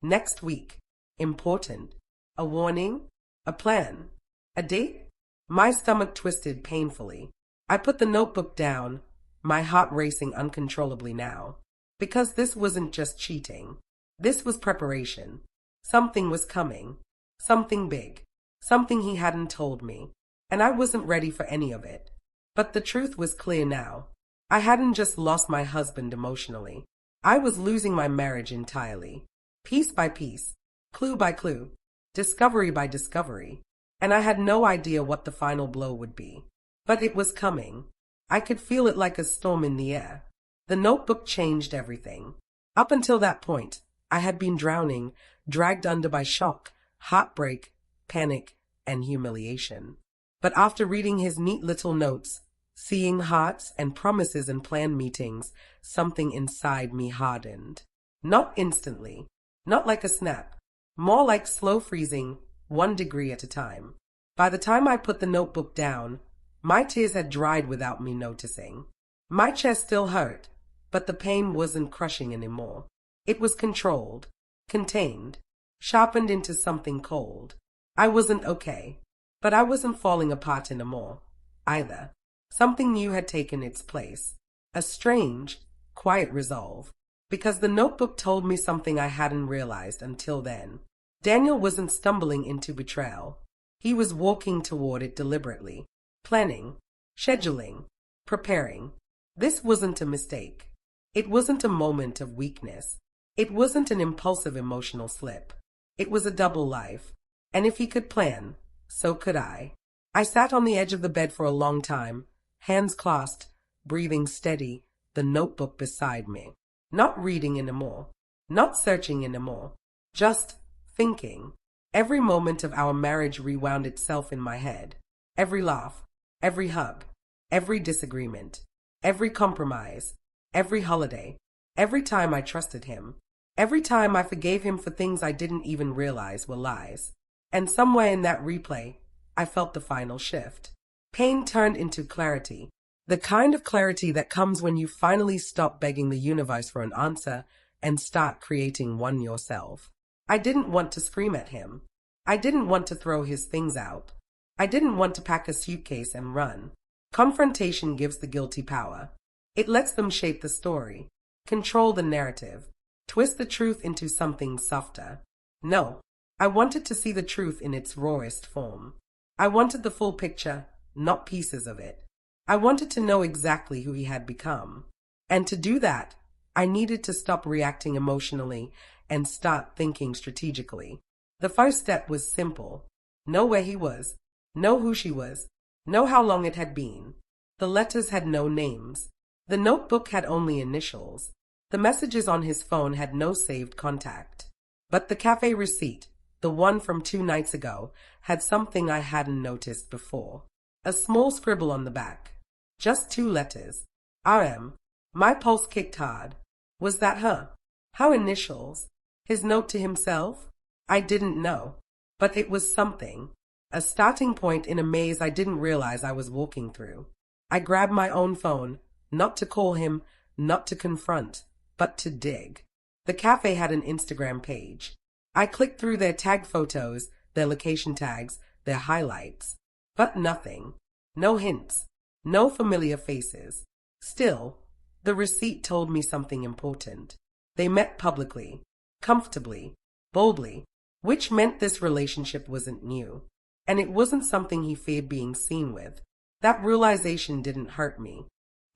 Next week, important. A warning? A plan? A date? My stomach twisted painfully. I put the notebook down, my heart racing uncontrollably now. Because this wasn't just cheating. This was preparation. Something was coming. Something big. Something he hadn't told me. And I wasn't ready for any of it. But the truth was clear now. I hadn't just lost my husband emotionally. I was losing my marriage entirely. Piece by piece. Clue by clue. Discovery by discovery. And I had no idea what the final blow would be. But it was coming. I could feel it like a storm in the air. The notebook changed everything. Up until that point, I had been drowning, dragged under by shock, heartbreak, panic, and humiliation. But after reading his neat little notes, seeing hearts and promises and planned meetings, something inside me hardened. Not instantly, not like a snap, more like slow freezing, 1 degree at a time. By the time I put the notebook down, my tears had dried without me noticing. My chest still hurt, but the pain wasn't crushing anymore. It was controlled, contained, sharpened into something cold. I wasn't okay, but I wasn't falling apart anymore, either. Something new had taken its place. a strange, quiet resolve, because the notebook told me something I hadn't realized until then. Daniel wasn't stumbling into betrayal. He was walking toward it deliberately, planning, scheduling, preparing. This wasn't a mistake. It wasn't a moment of weakness. It wasn't an impulsive emotional slip. It was a double life. And if he could plan, so could I. I sat on the edge of the bed for a long time, hands clasped, breathing steady, the notebook beside me. Not reading anymore. Not searching anymore. Just thinking. Every moment of our marriage rewound itself in my head. Every laugh, every hug, every disagreement, every compromise, every holiday, every time I trusted him, every time I forgave him for things I didn't even realize were lies. And somewhere in that replay, I felt the final shift. Pain turned into clarity. The kind of clarity that comes when you finally stop begging the universe for an answer and start creating one yourself. I didn't want to scream at him. I didn't want to throw his things out. I didn't want to pack a suitcase and run. Confrontation gives the guilty power. It lets them shape the story, control the narrative, twist the truth into something softer. No, I wanted to see the truth in its rawest form. I wanted the full picture, not pieces of it. I wanted to know exactly who he had become. And to do that, I needed to stop reacting emotionally and start thinking strategically. The first step was simple. Know where he was. Know who she was. Know how long it had been. The letters had no names. The notebook had only initials. The messages on his phone had no saved contact. But the cafe receipt, the one from 2 nights ago, had something I hadn't noticed before. A small scribble on the back. Just 2 letters. RM. My pulse kicked hard. Was that her? How initials? His note to himself? I didn't know. But it was something. A starting point in a maze I didn't realize I was walking through. I grabbed my own phone, not to call him, not to confront, but to dig. The cafe had an Instagram page. I clicked through their tagged photos, their location tags, their highlights. But nothing. No hints. No familiar faces. Still, the receipt told me something important. They met publicly, comfortably, boldly, which meant this relationship wasn't new. And it wasn't something he feared being seen with. That realization didn't hurt me.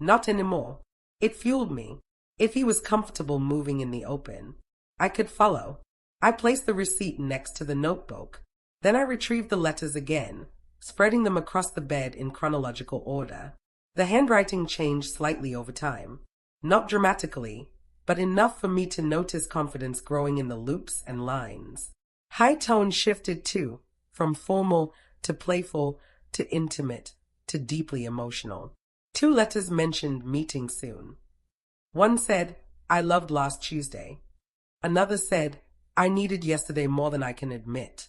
Not anymore. It fueled me. If he was comfortable moving in the open, I could follow. I placed the receipt next to the notebook. Then I retrieved the letters again, spreading them across the bed in chronological order. The handwriting changed slightly over time. Not dramatically, but enough for me to notice confidence growing in the loops and lines. High tone shifted too, from formal to playful to intimate to deeply emotional. 2 letters mentioned meeting soon. One said, I loved last Tuesday. Another said, I needed yesterday more than I can admit.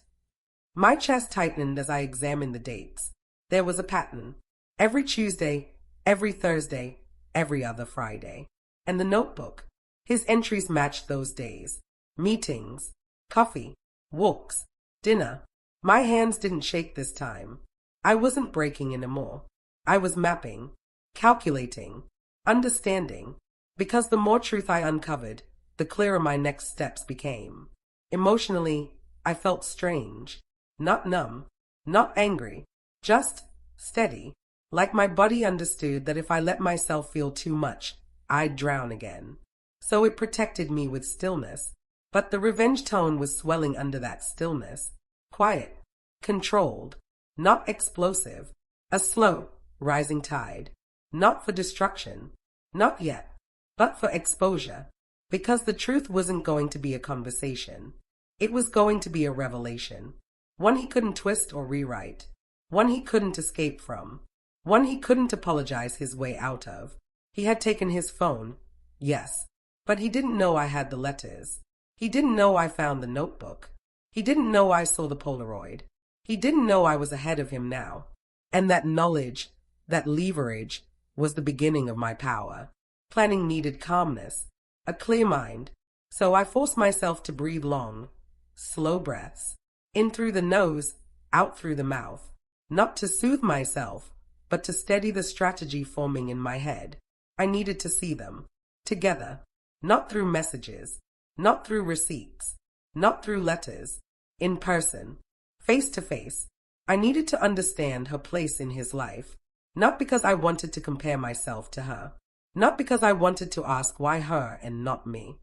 My chest tightened as I examined the dates. There was a pattern. Every Tuesday, every Thursday, every other Friday. And the notebook. His entries matched those days. Meetings, coffee, walks, dinner. My hands didn't shake this time. I wasn't breaking anymore. I was mapping, calculating, understanding. Because the more truth I uncovered, the clearer my next steps became. Emotionally, I felt strange. Not numb, not angry, just steady. Like my body understood that if I let myself feel too much, I'd drown again. So it protected me with stillness. But the revenge tone was swelling under that stillness. Quiet, controlled, not explosive. A slow, rising tide. Not for destruction. Not yet. But for exposure. Because the truth wasn't going to be a conversation. It was going to be a revelation. One he couldn't twist or rewrite. One he couldn't escape from. One he couldn't apologize his way out of. He had taken his phone, yes, but he didn't know I had the letters. He didn't know I found the notebook. He didn't know I saw the Polaroid. He didn't know I was ahead of him now. And that knowledge, that leverage, was the beginning of my power. Planning needed calmness, a clear mind, so I forced myself to breathe long, slow breaths, in through the nose, out through the mouth, not to soothe myself, but to steady the strategy forming in my head. I needed to see them. Together. Not through messages. Not through receipts. Not through letters. In person. Face to face. I needed to understand her place in his life. Not because I wanted to compare myself to her. Not because I wanted to ask why her and not me.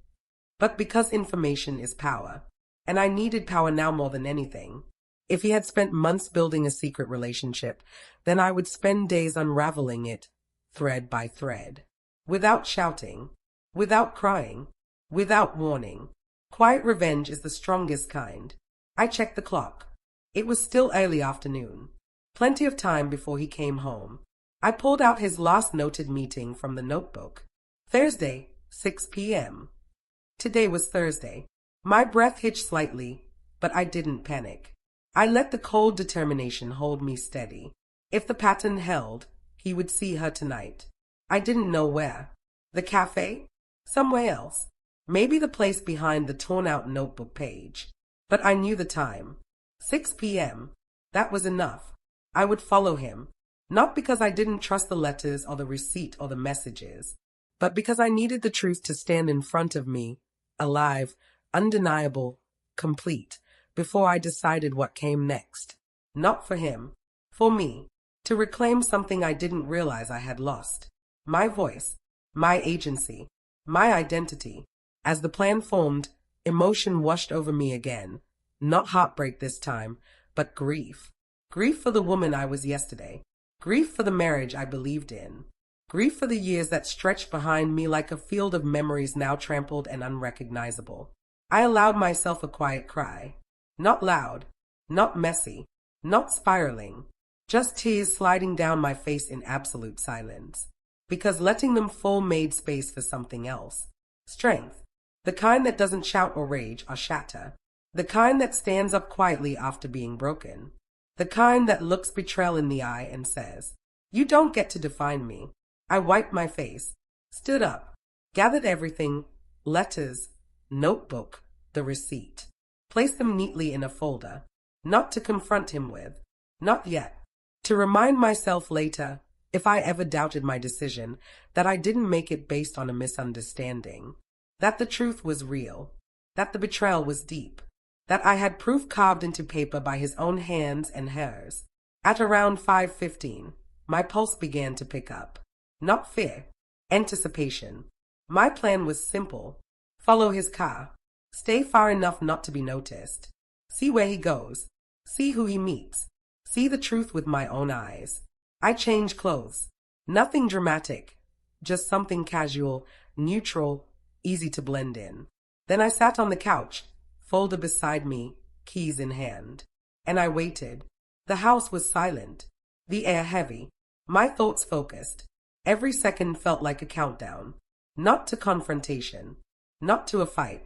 But because information is power. And I needed power now more than anything. If he had spent months building a secret relationship, then I would spend days unraveling it, thread by thread. Without shouting. Without crying. Without warning. Quiet revenge is the strongest kind. I checked the clock. It was still early afternoon. Plenty of time before he came home. I pulled out his last noted meeting from the notebook. Thursday, 6 p.m. Today was Thursday. My breath hitched slightly, but I didn't panic. I let the cold determination hold me steady. If the pattern held, he would see her tonight. I didn't know where. The cafe? Somewhere else. Maybe the place behind the torn-out notebook page. But I knew the time. 6 p.m. That was enough. I would follow him. Not because I didn't trust the letters or the receipt or the messages, but because I needed the truth to stand in front of me, alive, undeniable, complete, before I decided what came next. Not for him. For me. To reclaim something I didn't realize I had lost. My voice. My agency. My identity. As the plan formed, emotion washed over me again. Not heartbreak this time, but grief. Grief for the woman I was yesterday. Grief for the marriage I believed in. Grief for the years that stretched behind me like a field of memories now trampled and unrecognizable. I allowed myself a quiet cry. Not loud. Not messy. Not spiraling. Just tears sliding down my face in absolute silence. Because letting them fall made space for something else. Strength. The kind that doesn't shout or rage or shatter. The kind that stands up quietly after being broken. The kind that looks betrayal in the eye and says, "You don't get to define me." I wiped my face, stood up, gathered everything, letters, notebook, the receipt, placed them neatly in a folder, not to confront him with, not yet, to remind myself later, if I ever doubted my decision, that I didn't make it based on a misunderstanding, that the truth was real, that the betrayal was deep, that I had proof carved into paper by his own hands and hers. At around 5:15, my pulse began to pick up. Not fear, anticipation. My plan was simple. Follow his car. Stay far enough not to be noticed. See where he goes. See who he meets. See the truth with my own eyes. I changed clothes. Nothing dramatic. Just something casual, neutral, easy to blend in. Then I sat on the couch, folder beside me, keys in hand. And I waited. The house was silent. The air heavy. My thoughts focused. Every second felt like a countdown. Not to confrontation. Not to a fight.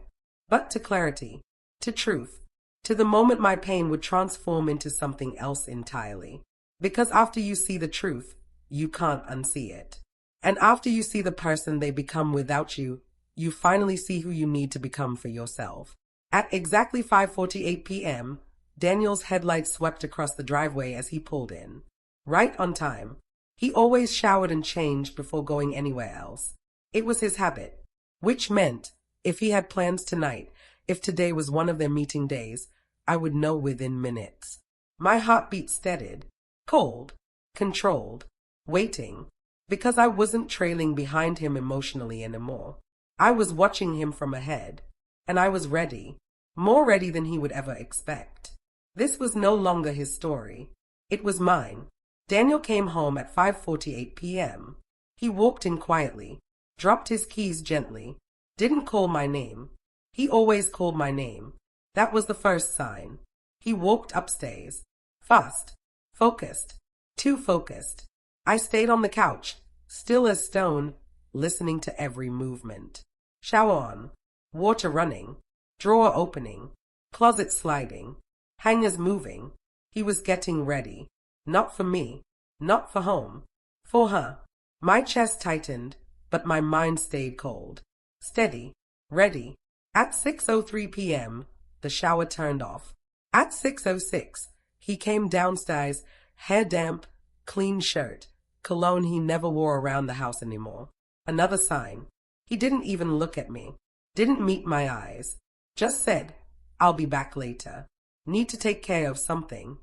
But to clarity. To truth. To the moment my pain would transform into something else entirely. Because after you see the truth, you can't unsee it. And after you see the person they become without you, you finally see who you need to become for yourself. At exactly 5:48 p.m., Daniel's headlights swept across the driveway as he pulled in. Right on time. He always showered and changed before going anywhere else. It was his habit. Which meant, if he had plans tonight, if today was one of their meeting days, I would know within minutes. My heartbeat steadied. Cold. Controlled. Waiting. Because I wasn't trailing behind him emotionally anymore. I was watching him from ahead. And I was ready. More ready than he would ever expect. This was no longer his story. It was mine. Daniel came home at 5:48 p.m. He walked in quietly, dropped his keys gently, didn't call my name. He always called my name. That was the first sign. He walked upstairs. Fast. Focused. Too focused. I stayed on the couch, still as stone, listening to every movement. Shower on. Water running. Drawer opening. Closet sliding. Hangers moving. He was getting ready. Not for me. Not for home. For her. My chest tightened, but my mind stayed cold. Steady. Ready. At 6:03 p.m., the shower turned off. At 6:06, he came downstairs, hair damp, clean shirt, cologne he never wore around the house anymore. Another sign. He didn't even look at me. Didn't meet my eyes. Just said, "I'll be back later. Need to take care of something."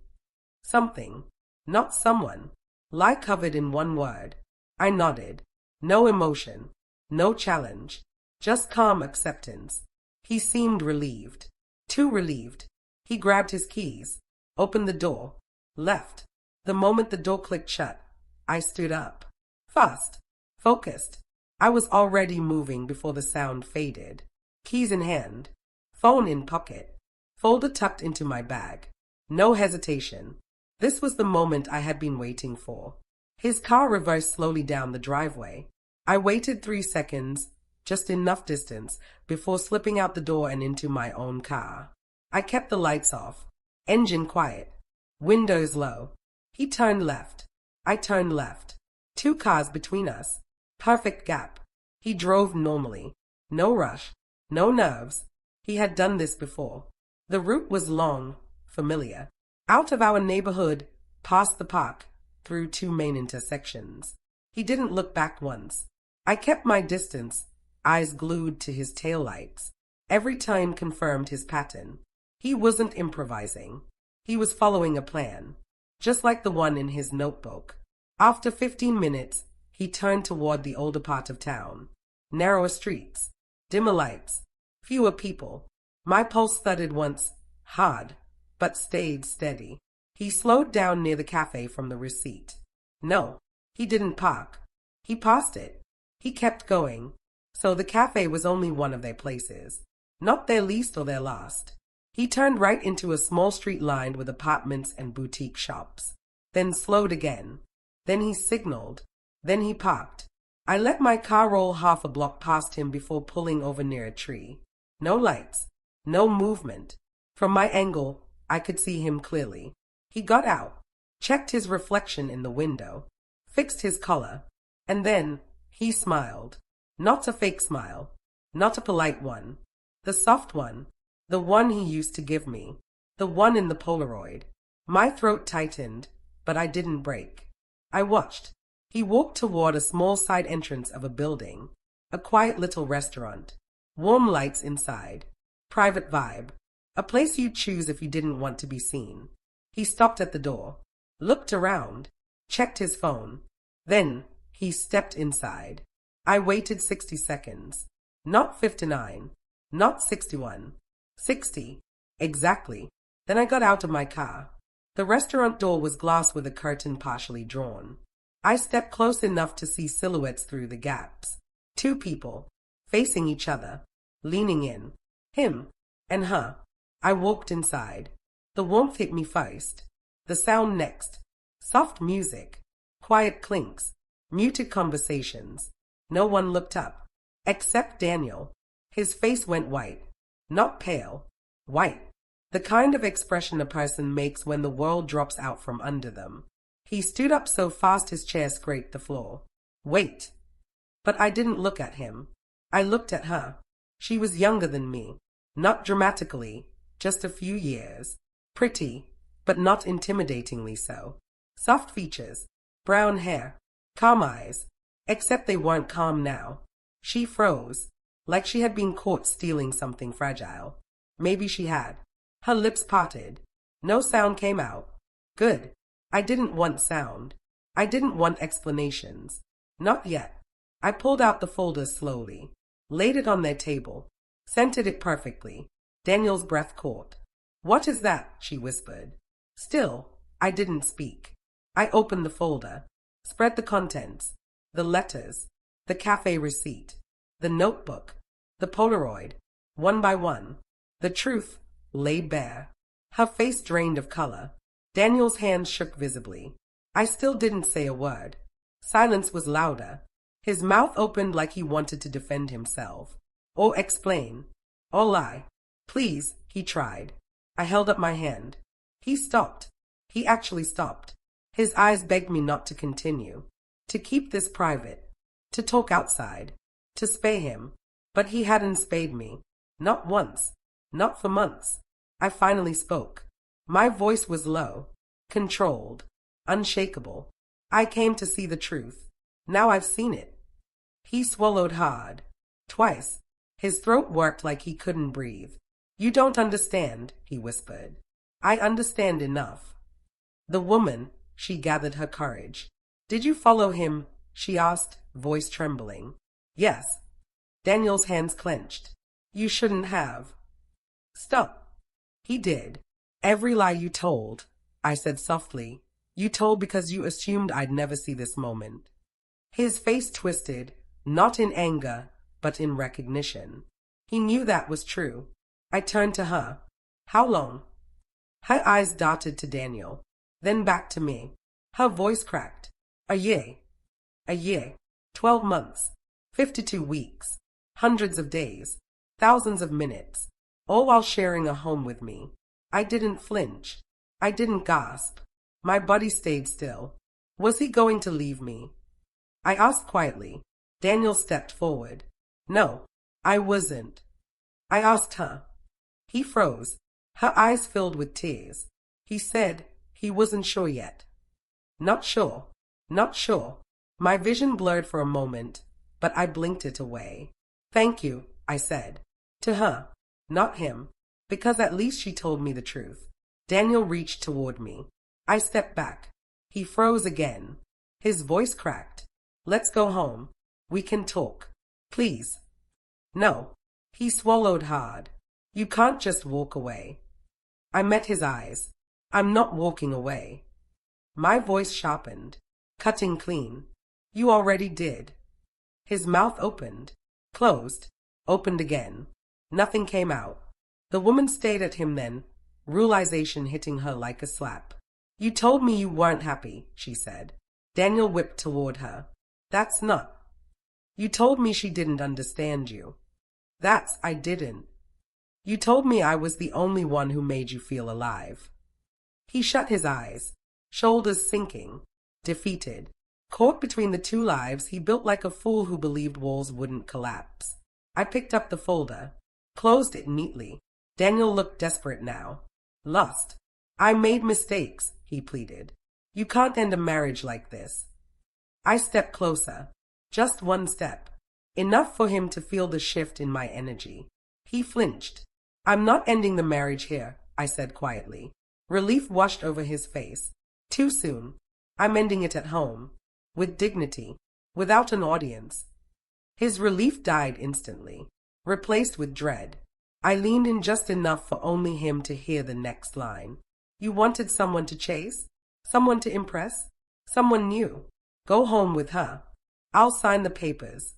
Something. Not someone. Lie covered in one word. I nodded. No emotion. No challenge. Just calm acceptance. He seemed relieved. Too relieved. He grabbed his keys. Opened the door. Left. The moment the door clicked shut, I stood up. Fast. Focused. I was already moving before the sound faded. Keys in hand. Phone in pocket. Folder tucked into my bag. No hesitation. This was the moment I had been waiting for. His car reversed slowly down the driveway. I waited 3 seconds, just enough distance, before slipping out the door and into my own car. I kept the lights off. Engine quiet. Windows low. He turned left. I turned left. 2 cars between us. Perfect gap. He drove normally. No rush. No nerves. He had done this before. The route was long, familiar. Out of our neighborhood, past the park, through 2 main intersections. He didn't look back once. I kept my distance, eyes glued to his taillights. Every time confirmed his pattern. He wasn't improvising. He was following a plan, just like the one in his notebook. After 15 minutes, he turned toward the older part of town. Narrower streets, dimmer lights, fewer people. My pulse thudded once, hard, but stayed steady. He slowed down near the cafe from the receipt. No, he didn't park. He passed it. He kept going. So the cafe was only one of their places, not their least or their last. He turned right into a small street lined with apartments and boutique shops, then slowed again. Then he signaled. Then he parked. I let my car roll half a block past him before pulling over near a tree. No lights. No movement. From my angle, I could see him clearly. He got out, checked his reflection in the window, fixed his collar, and then he smiled. Not a fake smile. Not a polite one. The soft one. The one he used to give me. The one in the Polaroid. My throat tightened, but I didn't break. I watched. He walked toward a small side entrance of a building. A quiet little restaurant. Warm lights inside. Private vibe. A place you'd choose if you didn't want to be seen. He stopped at the door. Looked around. Checked his phone. Then he stepped inside. I waited 60 seconds. Not 59. Not 61. 60. Exactly. Then I got out of my car. The restaurant door was glass with a curtain partially drawn. I stepped close enough to see silhouettes through the gaps. 2 people, facing each other, leaning in. Him and her. I walked inside. The warmth hit me first. The sound next. Soft music. Quiet clinks. Muted conversations. No one looked up. Except Daniel. His face went white. Not pale. White. The kind of expression a person makes when the world drops out from under them. He stood up so fast his chair scraped the floor. Wait. But I didn't look at him. I looked at her. She was younger than me. Not dramatically, just a few years. Pretty, but not intimidatingly so. Soft features. Brown hair. Calm eyes. Except they weren't calm now. She froze, like she had been caught stealing something fragile. Maybe she had. Her lips parted. No sound came out. Good. I didn't want sound. I didn't want explanations. Not yet. I pulled out the folder slowly, laid it on their table, scented it perfectly. Daniel's breath caught. "What is that?" she whispered. Still, I didn't speak. I opened the folder, spread the contents, the letters, the cafe receipt, the notebook, the Polaroid, one by one. The truth lay bare. Her face drained of color. Daniel's hands shook visibly. I still didn't say a word. Silence was louder. His mouth opened like he wanted to defend himself, or explain, or lie. "Please," he tried. I held up my hand. He stopped. He actually stopped. His eyes begged me not to continue, to keep this private, to talk outside, to spay him. But he hadn't spayed me. Not once. Not for months. I finally spoke. My voice was low, controlled, unshakable. "I came to see the truth. Now I've seen it." He swallowed hard. Twice. His throat worked like he couldn't breathe. You don't understand, he whispered. I understand enough. The woman, she gathered her courage. Did you follow him? She asked, voice trembling. Yes. Daniel's hands clenched. You shouldn't have. Stop. He did. Every lie you told, I said softly. You told because you assumed I'd never see this moment. His face twisted, not in anger, but in recognition. He knew that was true. I turned to her. How long? Her eyes darted to Daniel, then back to me. Her voice cracked. A year. A year. 12 months. 52 weeks. Hundreds of days. Thousands of minutes. All while sharing a home with me. I didn't flinch. I didn't gasp. My body stayed still. Was he going to leave me? I asked quietly. Daniel stepped forward. No, I wasn't. I asked her. He froze. Her eyes filled with tears. He said he wasn't sure yet. Not sure. Not sure. My vision blurred for a moment, but I blinked it away. Thank you, I said. To her, not him, because at least she told me the truth. Daniel reached toward me. I stepped back. He froze again. His voice cracked. Let's go home. We can talk. Please. No. He swallowed hard. You can't just walk away. I met his eyes. I'm not walking away. My voice sharpened, cutting clean. You already did. His mouth opened, closed, opened again. Nothing came out. The woman stared at him then, realization hitting her like a slap. You told me you weren't happy, she said. Daniel whipped toward her. That's not. You told me she didn't understand you. That's I didn't. You told me I was the only one who made you feel alive. He shut his eyes, shoulders sinking, defeated. Caught between the two lives, he built like a fool who believed walls wouldn't collapse. I picked up the folder, closed it neatly. Daniel looked desperate now. Lost. I made mistakes, he pleaded. You can't end a marriage like this. I stepped closer. Just one step. Enough for him to feel the shift in my energy. He flinched. I'm not ending the marriage here, I said quietly. Relief washed over his face. Too soon. I'm ending it at home. With dignity. Without an audience. His relief died instantly, replaced with dread. I leaned in just enough for only him to hear the next line. You wanted someone to chase? Someone to impress? Someone new? Go home with her. I'll sign the papers.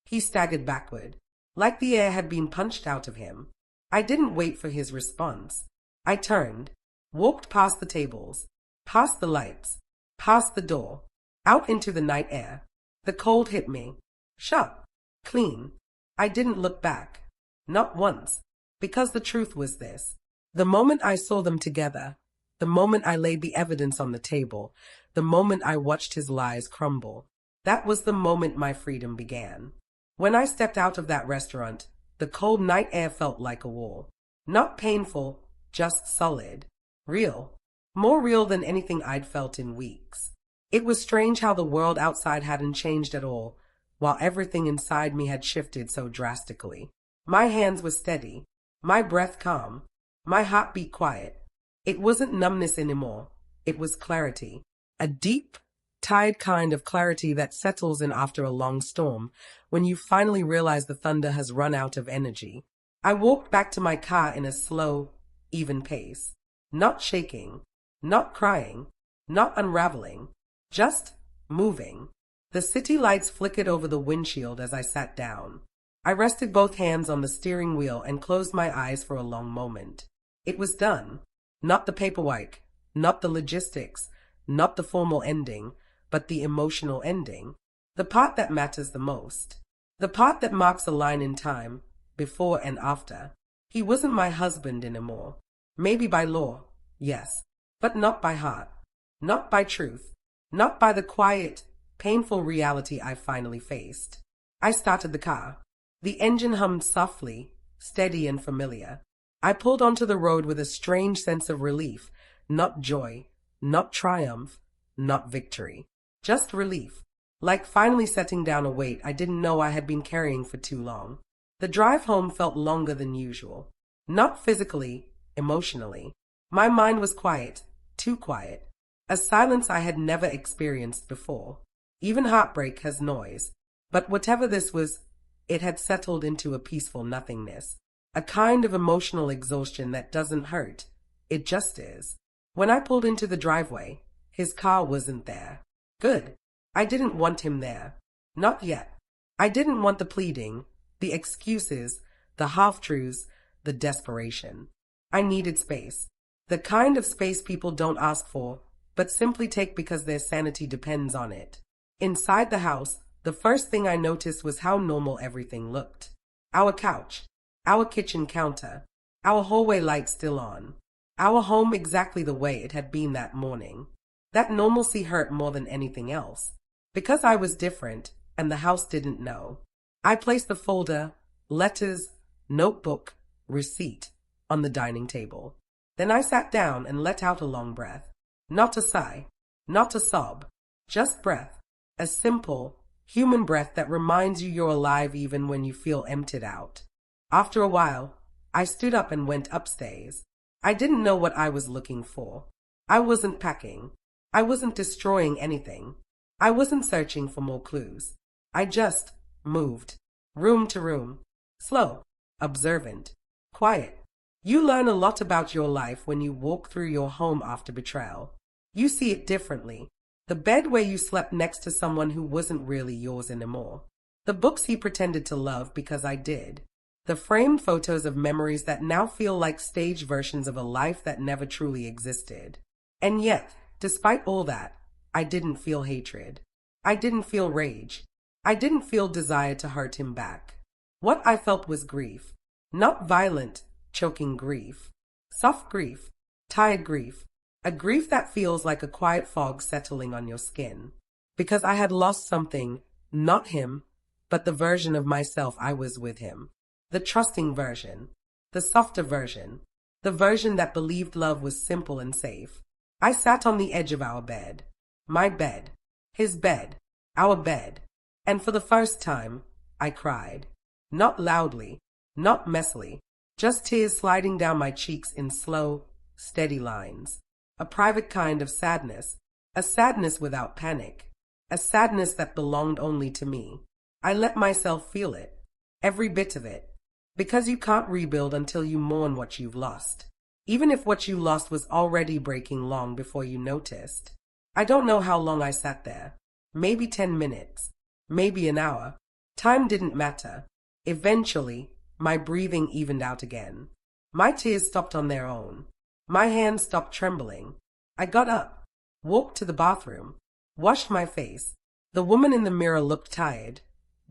He staggered backward, like the air had been punched out of him. I didn't wait for his response. I turned, walked past the tables, past the lights, past the door, out into the night air. The cold hit me. Sharp. Clean. I didn't look back. Not once. Because the truth was this. The moment I saw them together, the moment I laid the evidence on the table, the moment I watched his lies crumble, that was the moment my freedom began. When I stepped out of that restaurant, the cold night air felt like a wall. Not painful, just solid. Real. More real than anything I'd felt in weeks. It was strange how the world outside hadn't changed at all, while everything inside me had shifted so drastically. My hands were steady, my breath calm, my heartbeat quiet. It wasn't numbness anymore. It was clarity. A deep, tired kind of clarity that settles in after a long storm, when you finally realize the thunder has run out of energy. I walked back to my car in a slow, even pace. Not shaking, not crying, not unraveling, just moving. The city lights flickered over the windshield as I sat down. I rested both hands on the steering wheel and closed my eyes for a long moment. It was done. Not the paperwork, not the logistics, not the formal ending, but the emotional ending. The part that matters the most. The part that marks a line in time, before and after. He wasn't my husband anymore. Maybe by law, yes, but not by heart, not by truth, not by the quiet, painful reality I finally faced. I started the car. The engine hummed softly, steady and familiar. I pulled onto the road with a strange sense of relief, not joy, not triumph, not victory. Just relief. like finally setting down a weight I didn't know I had been carrying for too long. The drive home felt longer than usual. Not physically, emotionally. My mind was quiet, too quiet. A silence I had never experienced before. Even heartbreak has noise. But whatever this was, it had settled into a peaceful nothingness. A kind of emotional exhaustion that doesn't hurt. It just is. When I pulled into the driveway, his car wasn't there. Good. I didn't want him there. Not yet. I didn't want the pleading, the excuses, the half-truths, the desperation. I needed space. The kind of space people don't ask for, but simply take because their sanity depends on it. Inside the house, the first thing I noticed was how normal everything looked. Our couch, our kitchen counter, our hallway light still on. Our home exactly the way it had been that morning. That normalcy hurt more than anything else. Because I was different, and the house didn't know. I placed the folder, letters, notebook, receipt on the dining table. Then I sat down and let out a long breath. Not a sigh, not a sob, just breath. A simple, human breath that reminds you you're alive even when you feel emptied out. After a while, I stood up and went upstairs. I didn't know what I was looking for. I wasn't packing. I wasn't destroying anything. I wasn't searching for more clues. I just moved, room to room, slow, observant, quiet. You learn a lot about your life when you walk through your home after betrayal. You see it differently. The bed where you slept next to someone who wasn't really yours anymore. The books he pretended to love because I did. The framed photos of memories that now feel like stage versions of a life that never truly existed. And yet, despite all that, I didn't feel hatred. I didn't feel rage. I didn't feel desire to hurt him back. What I felt was grief. Not violent, choking grief. Soft grief. Tired grief. A grief that feels like a quiet fog settling on your skin. Because I had lost something, not him, but the version of myself I was with him. The trusting version. The softer version. The version that believed love was simple and safe. I sat on the edge of our bed. My bed. His bed. Our bed. And for the first time, I cried. Not loudly. Not messily. Just tears sliding down my cheeks in slow, steady lines. A private kind of sadness. A sadness without panic. A sadness that belonged only to me. I let myself feel it. Every bit of it. Because you can't rebuild until you mourn what you've lost. Even if what you lost was already breaking long before you noticed. I don't know how long I sat there. Maybe 10 minutes. Maybe an hour. Time didn't matter. Eventually, my breathing evened out again. My tears stopped on their own. My hands stopped trembling. I got up, walked to the bathroom, washed my face. The woman in the mirror looked tired,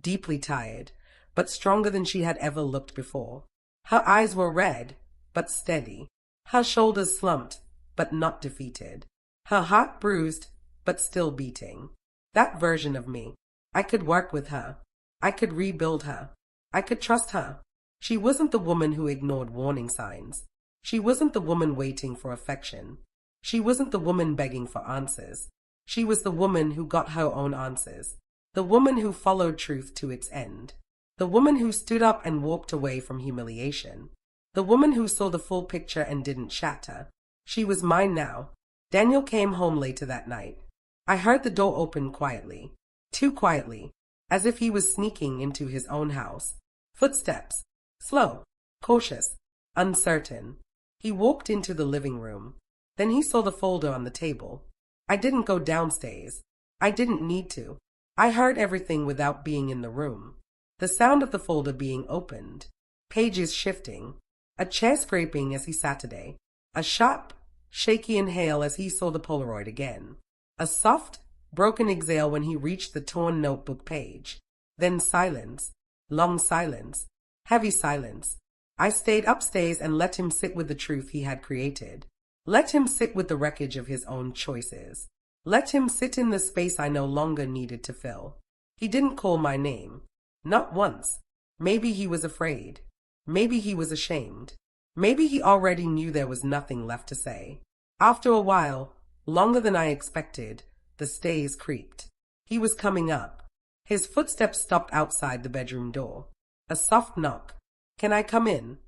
deeply tired, but stronger than she had ever looked before. Her eyes were red, but steady. Her shoulders slumped, but not defeated. Her heart bruised, but still beating. That version of me. I could work with her. I could rebuild her. I could trust her. She wasn't the woman who ignored warning signs. She wasn't the woman waiting for affection. She wasn't the woman begging for answers. She was the woman who got her own answers. The woman who followed truth to its end. The woman who stood up and walked away from humiliation. The woman who saw the full picture and didn't shatter. She was mine now. Daniel came home later that night. I heard the door open quietly. Too quietly. As if he was sneaking into his own house. Footsteps. Slow. Cautious. Uncertain. He walked into the living room. Then he saw the folder on the table. I didn't go downstairs. I didn't need to. I heard everything without being in the room. The sound of the folder being opened. Pages shifting. A chair scraping as he sat today. A sharp, shaky inhale as he saw the Polaroid again. A soft, broken exhale when he reached the torn notebook page. Then silence. Long silence. Heavy silence. I stayed upstairs and let him sit with the truth he had created. Let him sit with the wreckage of his own choices. Let him sit in the space I no longer needed to fill. He didn't call my name. Not once. Maybe he was afraid. Maybe he was ashamed. Maybe he already knew there was nothing left to say. After a while, longer than I expected, the stays creaked. He was coming up. His footsteps stopped outside the bedroom door. A soft knock. "Can I come in?"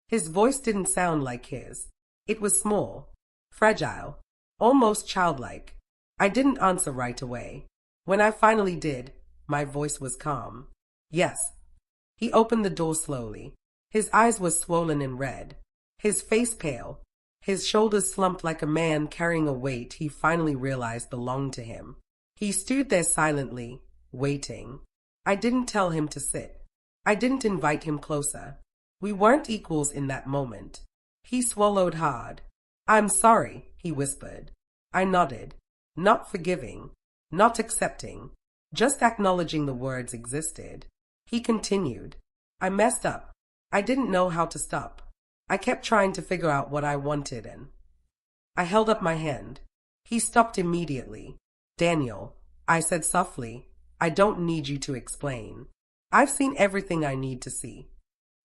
His voice didn't sound like his. It was small, fragile, almost childlike. I didn't answer right away. When I finally did, my voice was calm. "Yes." He opened the door slowly. His eyes were swollen and red, his face pale, his shoulders slumped like a man carrying a weight he finally realized belonged to him. He stood there silently, waiting. I didn't tell him to sit. I didn't invite him closer. We weren't equals in that moment. He swallowed hard. "I'm sorry," he whispered. I nodded, not forgiving, not accepting, just acknowledging the words existed. He continued. "I messed up. I didn't know how to stop. I kept trying to figure out what I wanted and—" I held up my hand. He stopped immediately. "Daniel," I said softly, "I don't need you to explain. I've seen everything I need to see."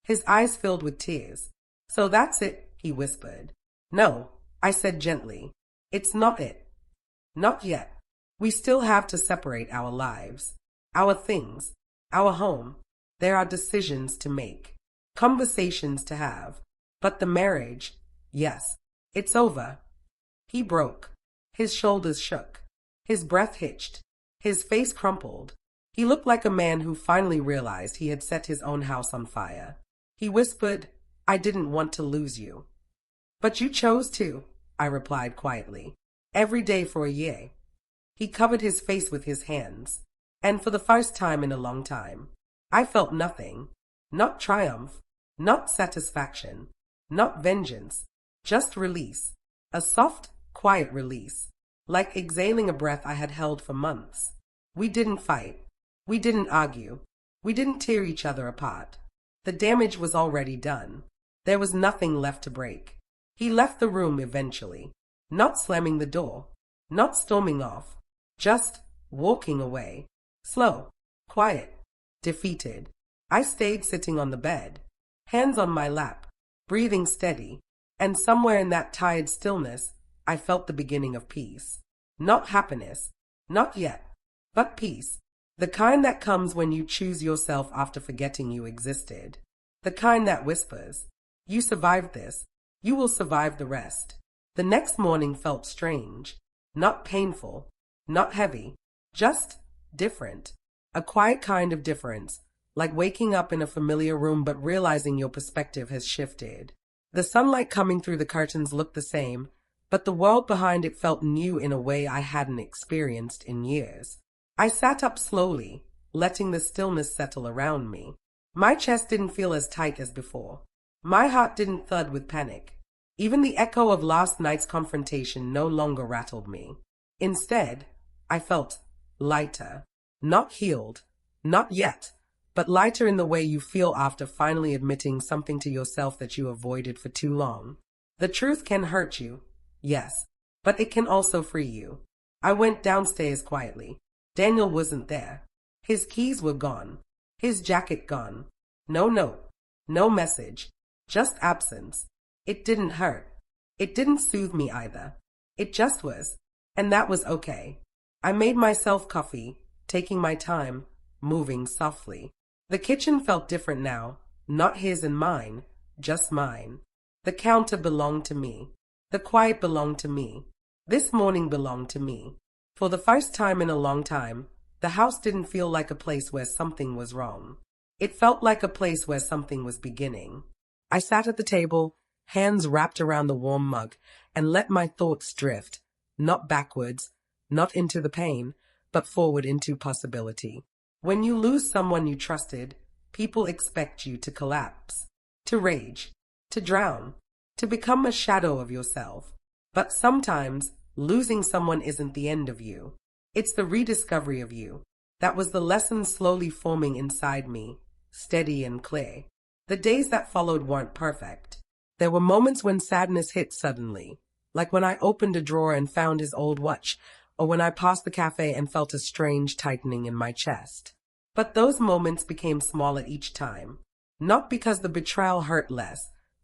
His eyes filled with tears. "So that's it," he whispered. "No," I said gently. "It's not it. Not yet. We still have to separate our lives, our things, our home. There are decisions to make, conversations to have. But the marriage, yes, it's over." He broke. His shoulders shook. His breath hitched. His face crumpled. He looked like a man who finally realized he had set his own house on fire. He whispered, "I didn't want to lose you." "But you chose to," I replied quietly. "Every day for a year." He covered his face with his hands, and for the first time in a long time, I felt nothing. Not triumph, not satisfaction, not vengeance, just release. A soft, quiet release, like exhaling a breath I had held for months. We didn't fight. We didn't argue. We didn't tear each other apart. The damage was already done. There was nothing left to break. He left the room eventually, not slamming the door, not storming off, just walking away. Slow, quiet, defeated. I stayed sitting on the bed, hands on my lap, breathing steady, and somewhere in that tired stillness, I felt the beginning of peace. Not happiness, not yet, but peace. The kind that comes when you choose yourself after forgetting you existed. The kind that whispers, "You survived this. You will survive the rest." The next morning felt strange. Not painful, not heavy, just different. A quiet kind of difference, like waking up in a familiar room but realizing your perspective has shifted. The sunlight coming through the curtains looked the same, but the world behind it felt new in a way I hadn't experienced in years. I sat up slowly, letting the stillness settle around me. My chest didn't feel as tight as before. My heart didn't thud with panic. Even the echo of last night's confrontation no longer rattled me. Instead, I felt lighter. Not healed, not yet, but lighter in the way you feel after finally admitting something to yourself that you avoided for too long. The truth can hurt you, yes, but it can also free you. I went downstairs quietly. Daniel wasn't there. His keys were gone. His jacket gone. No note. No message. Just absence. It didn't hurt. It didn't soothe me either. It just was. And that was okay. I made myself coffee, taking my time, moving softly. The kitchen felt different now. Not his and mine, just mine. The counter belonged to me. The quiet belonged to me. This morning belonged to me. For the first time in a long time, the house didn't feel like a place where something was wrong. It felt like a place where something was beginning. I sat at the table, hands wrapped around the warm mug, and let my thoughts drift, not backwards, not into the pain, but forward into possibility. When you lose someone you trusted, people expect you to collapse, to rage, to drown, to become a shadow of yourself. But sometimes, losing someone isn't the end of you. It's the rediscovery of you. That was the lesson slowly forming inside me, steady and clear. The days that followed weren't perfect. There were moments when sadness hit suddenly, like when I opened a drawer and found his old watch, or when I passed the cafe and felt a strange tightening in my chest. But those moments became smaller each time, not because the betrayal hurt less,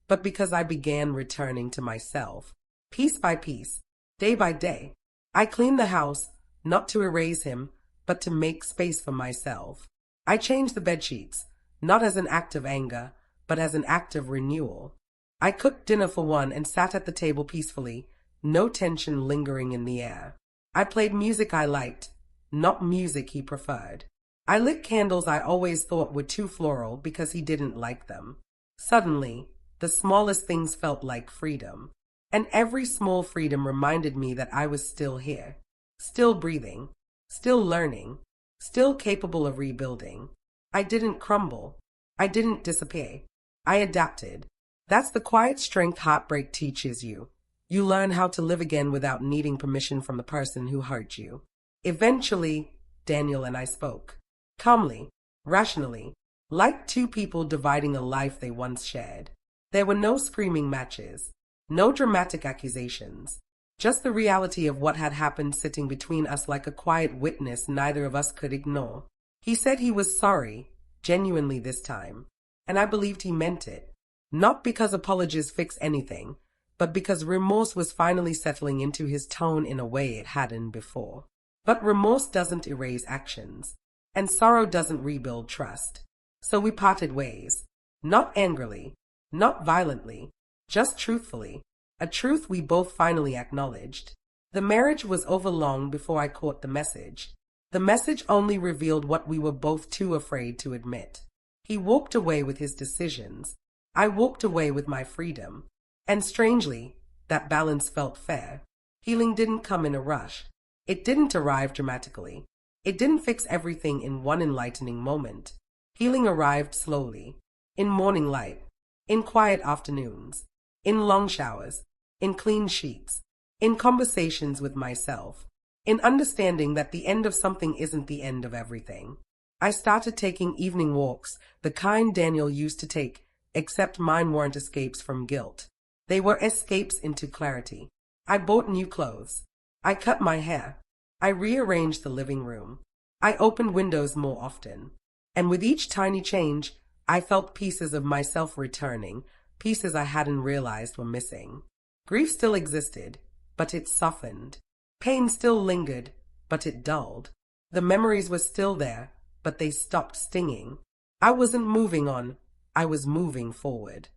but because I began returning to myself. Piece by piece, day by day, I cleaned the house, not to erase him, but to make space for myself. I changed the bedsheets, not as an act of anger, but as an act of renewal. I cooked dinner for one and sat at the table peacefully, no tension lingering in the air. I played music I liked, not music he preferred. I lit candles I always thought were too floral because he didn't like them. Suddenly, the smallest things felt like freedom. And every small freedom reminded me that I was still here, still breathing, still learning, still capable of rebuilding. I didn't crumble. I didn't disappear. I adapted. That's the quiet strength heartbreak teaches you. You learn how to live again without needing permission from the person who hurt you. Eventually, Daniel and I spoke. Calmly, rationally, like two people dividing a life they once shared. There were no screaming matches, no dramatic accusations, just the reality of what had happened sitting between us like a quiet witness neither of us could ignore. He said he was sorry, genuinely this time, and I believed he meant it. Not because apologies fix anything, but because remorse was finally settling into his tone in a way it hadn't before. But remorse doesn't erase actions, and sorrow doesn't rebuild trust. So we parted ways, not angrily, not violently, just truthfully, a truth we both finally acknowledged. The marriage was over long before I caught the message. The message only revealed what we were both too afraid to admit. He walked away with his decisions. I walked away with my freedom. And strangely, that balance felt fair. Healing didn't come in a rush. It didn't arrive dramatically. It didn't fix everything in one enlightening moment. Healing arrived slowly, in morning light, in quiet afternoons, in long showers, in clean sheets, in conversations with myself, in understanding that the end of something isn't the end of everything. I started taking evening walks, the kind Daniel used to take, except mine weren't escapes from guilt. They were escapes into clarity. I bought new clothes. I cut my hair. I rearranged the living room. I opened windows more often. And with each tiny change, I felt pieces of myself returning, pieces I hadn't realized were missing. Grief still existed, but it softened. Pain still lingered, but it dulled. The memories were still there, but they stopped stinging. I wasn't moving on, I was moving forward.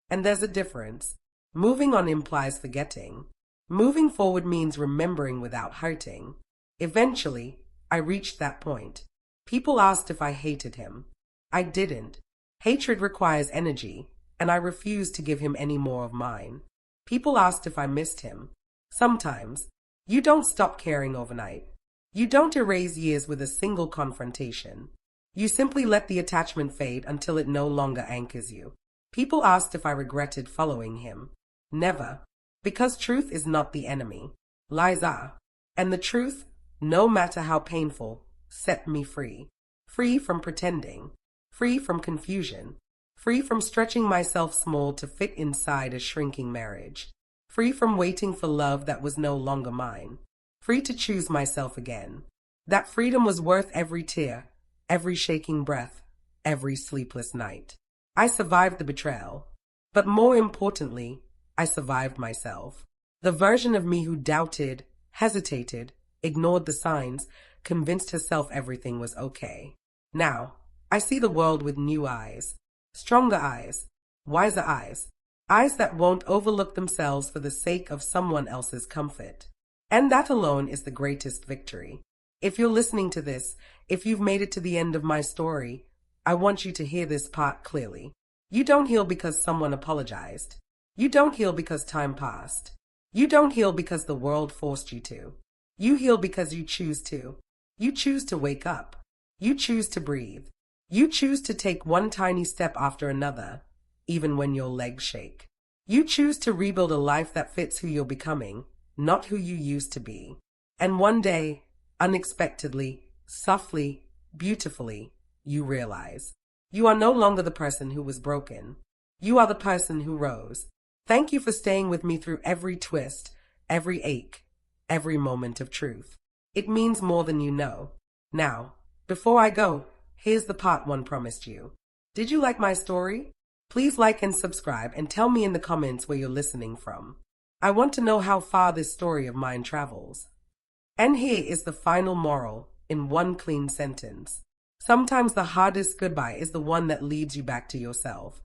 And there's a difference. Moving on implies forgetting. Moving forward means remembering without hurting. Eventually, I reached that point. People asked if I hated him. I didn't. Hatred requires energy, and I refused to give him any more of mine. People asked if I missed him. Sometimes. You don't stop caring overnight. You don't erase years with a single confrontation. You simply let the attachment fade until it no longer anchors you. People asked if I regretted following him. Never. Because truth is not the enemy. Lies are. And the truth, no matter how painful, set me free. Free from pretending. Free from confusion. Free from stretching myself small to fit inside a shrinking marriage. Free from waiting for love that was no longer mine. Free to choose myself again. That freedom was worth every tear, every shaking breath, every sleepless night. I survived the betrayal. But more importantly, I survived myself. The version of me who doubted, hesitated, ignored the signs, convinced herself everything was okay. Now, I see the world with new eyes. Stronger eyes. Wiser eyes. Eyes that won't overlook themselves for the sake of someone else's comfort. And that alone is the greatest victory. If you're listening to this, if you've made it to the end of my story, I want you to hear this part clearly. You don't heal because someone apologized. You don't heal because time passed. You don't heal because the world forced you to. You heal because you choose to. You choose to wake up. You choose to breathe. You choose to take one tiny step after another, even when your legs shake. You choose to rebuild a life that fits who you're becoming, not who you used to be. And one day, unexpectedly, softly, beautifully, you realize you are no longer the person who was broken. You are the person who rose. Thank you for staying with me through every twist, every ache, every moment of truth. It means more than you know. Now, before I go, here's the part one promised you. Did you like my story? Please like and subscribe and tell me in the comments where you're listening from. I want to know how far this story of mine travels. And here is the final moral. in one clean sentence. Sometimes the hardest goodbye is the one that leads you back to yourself.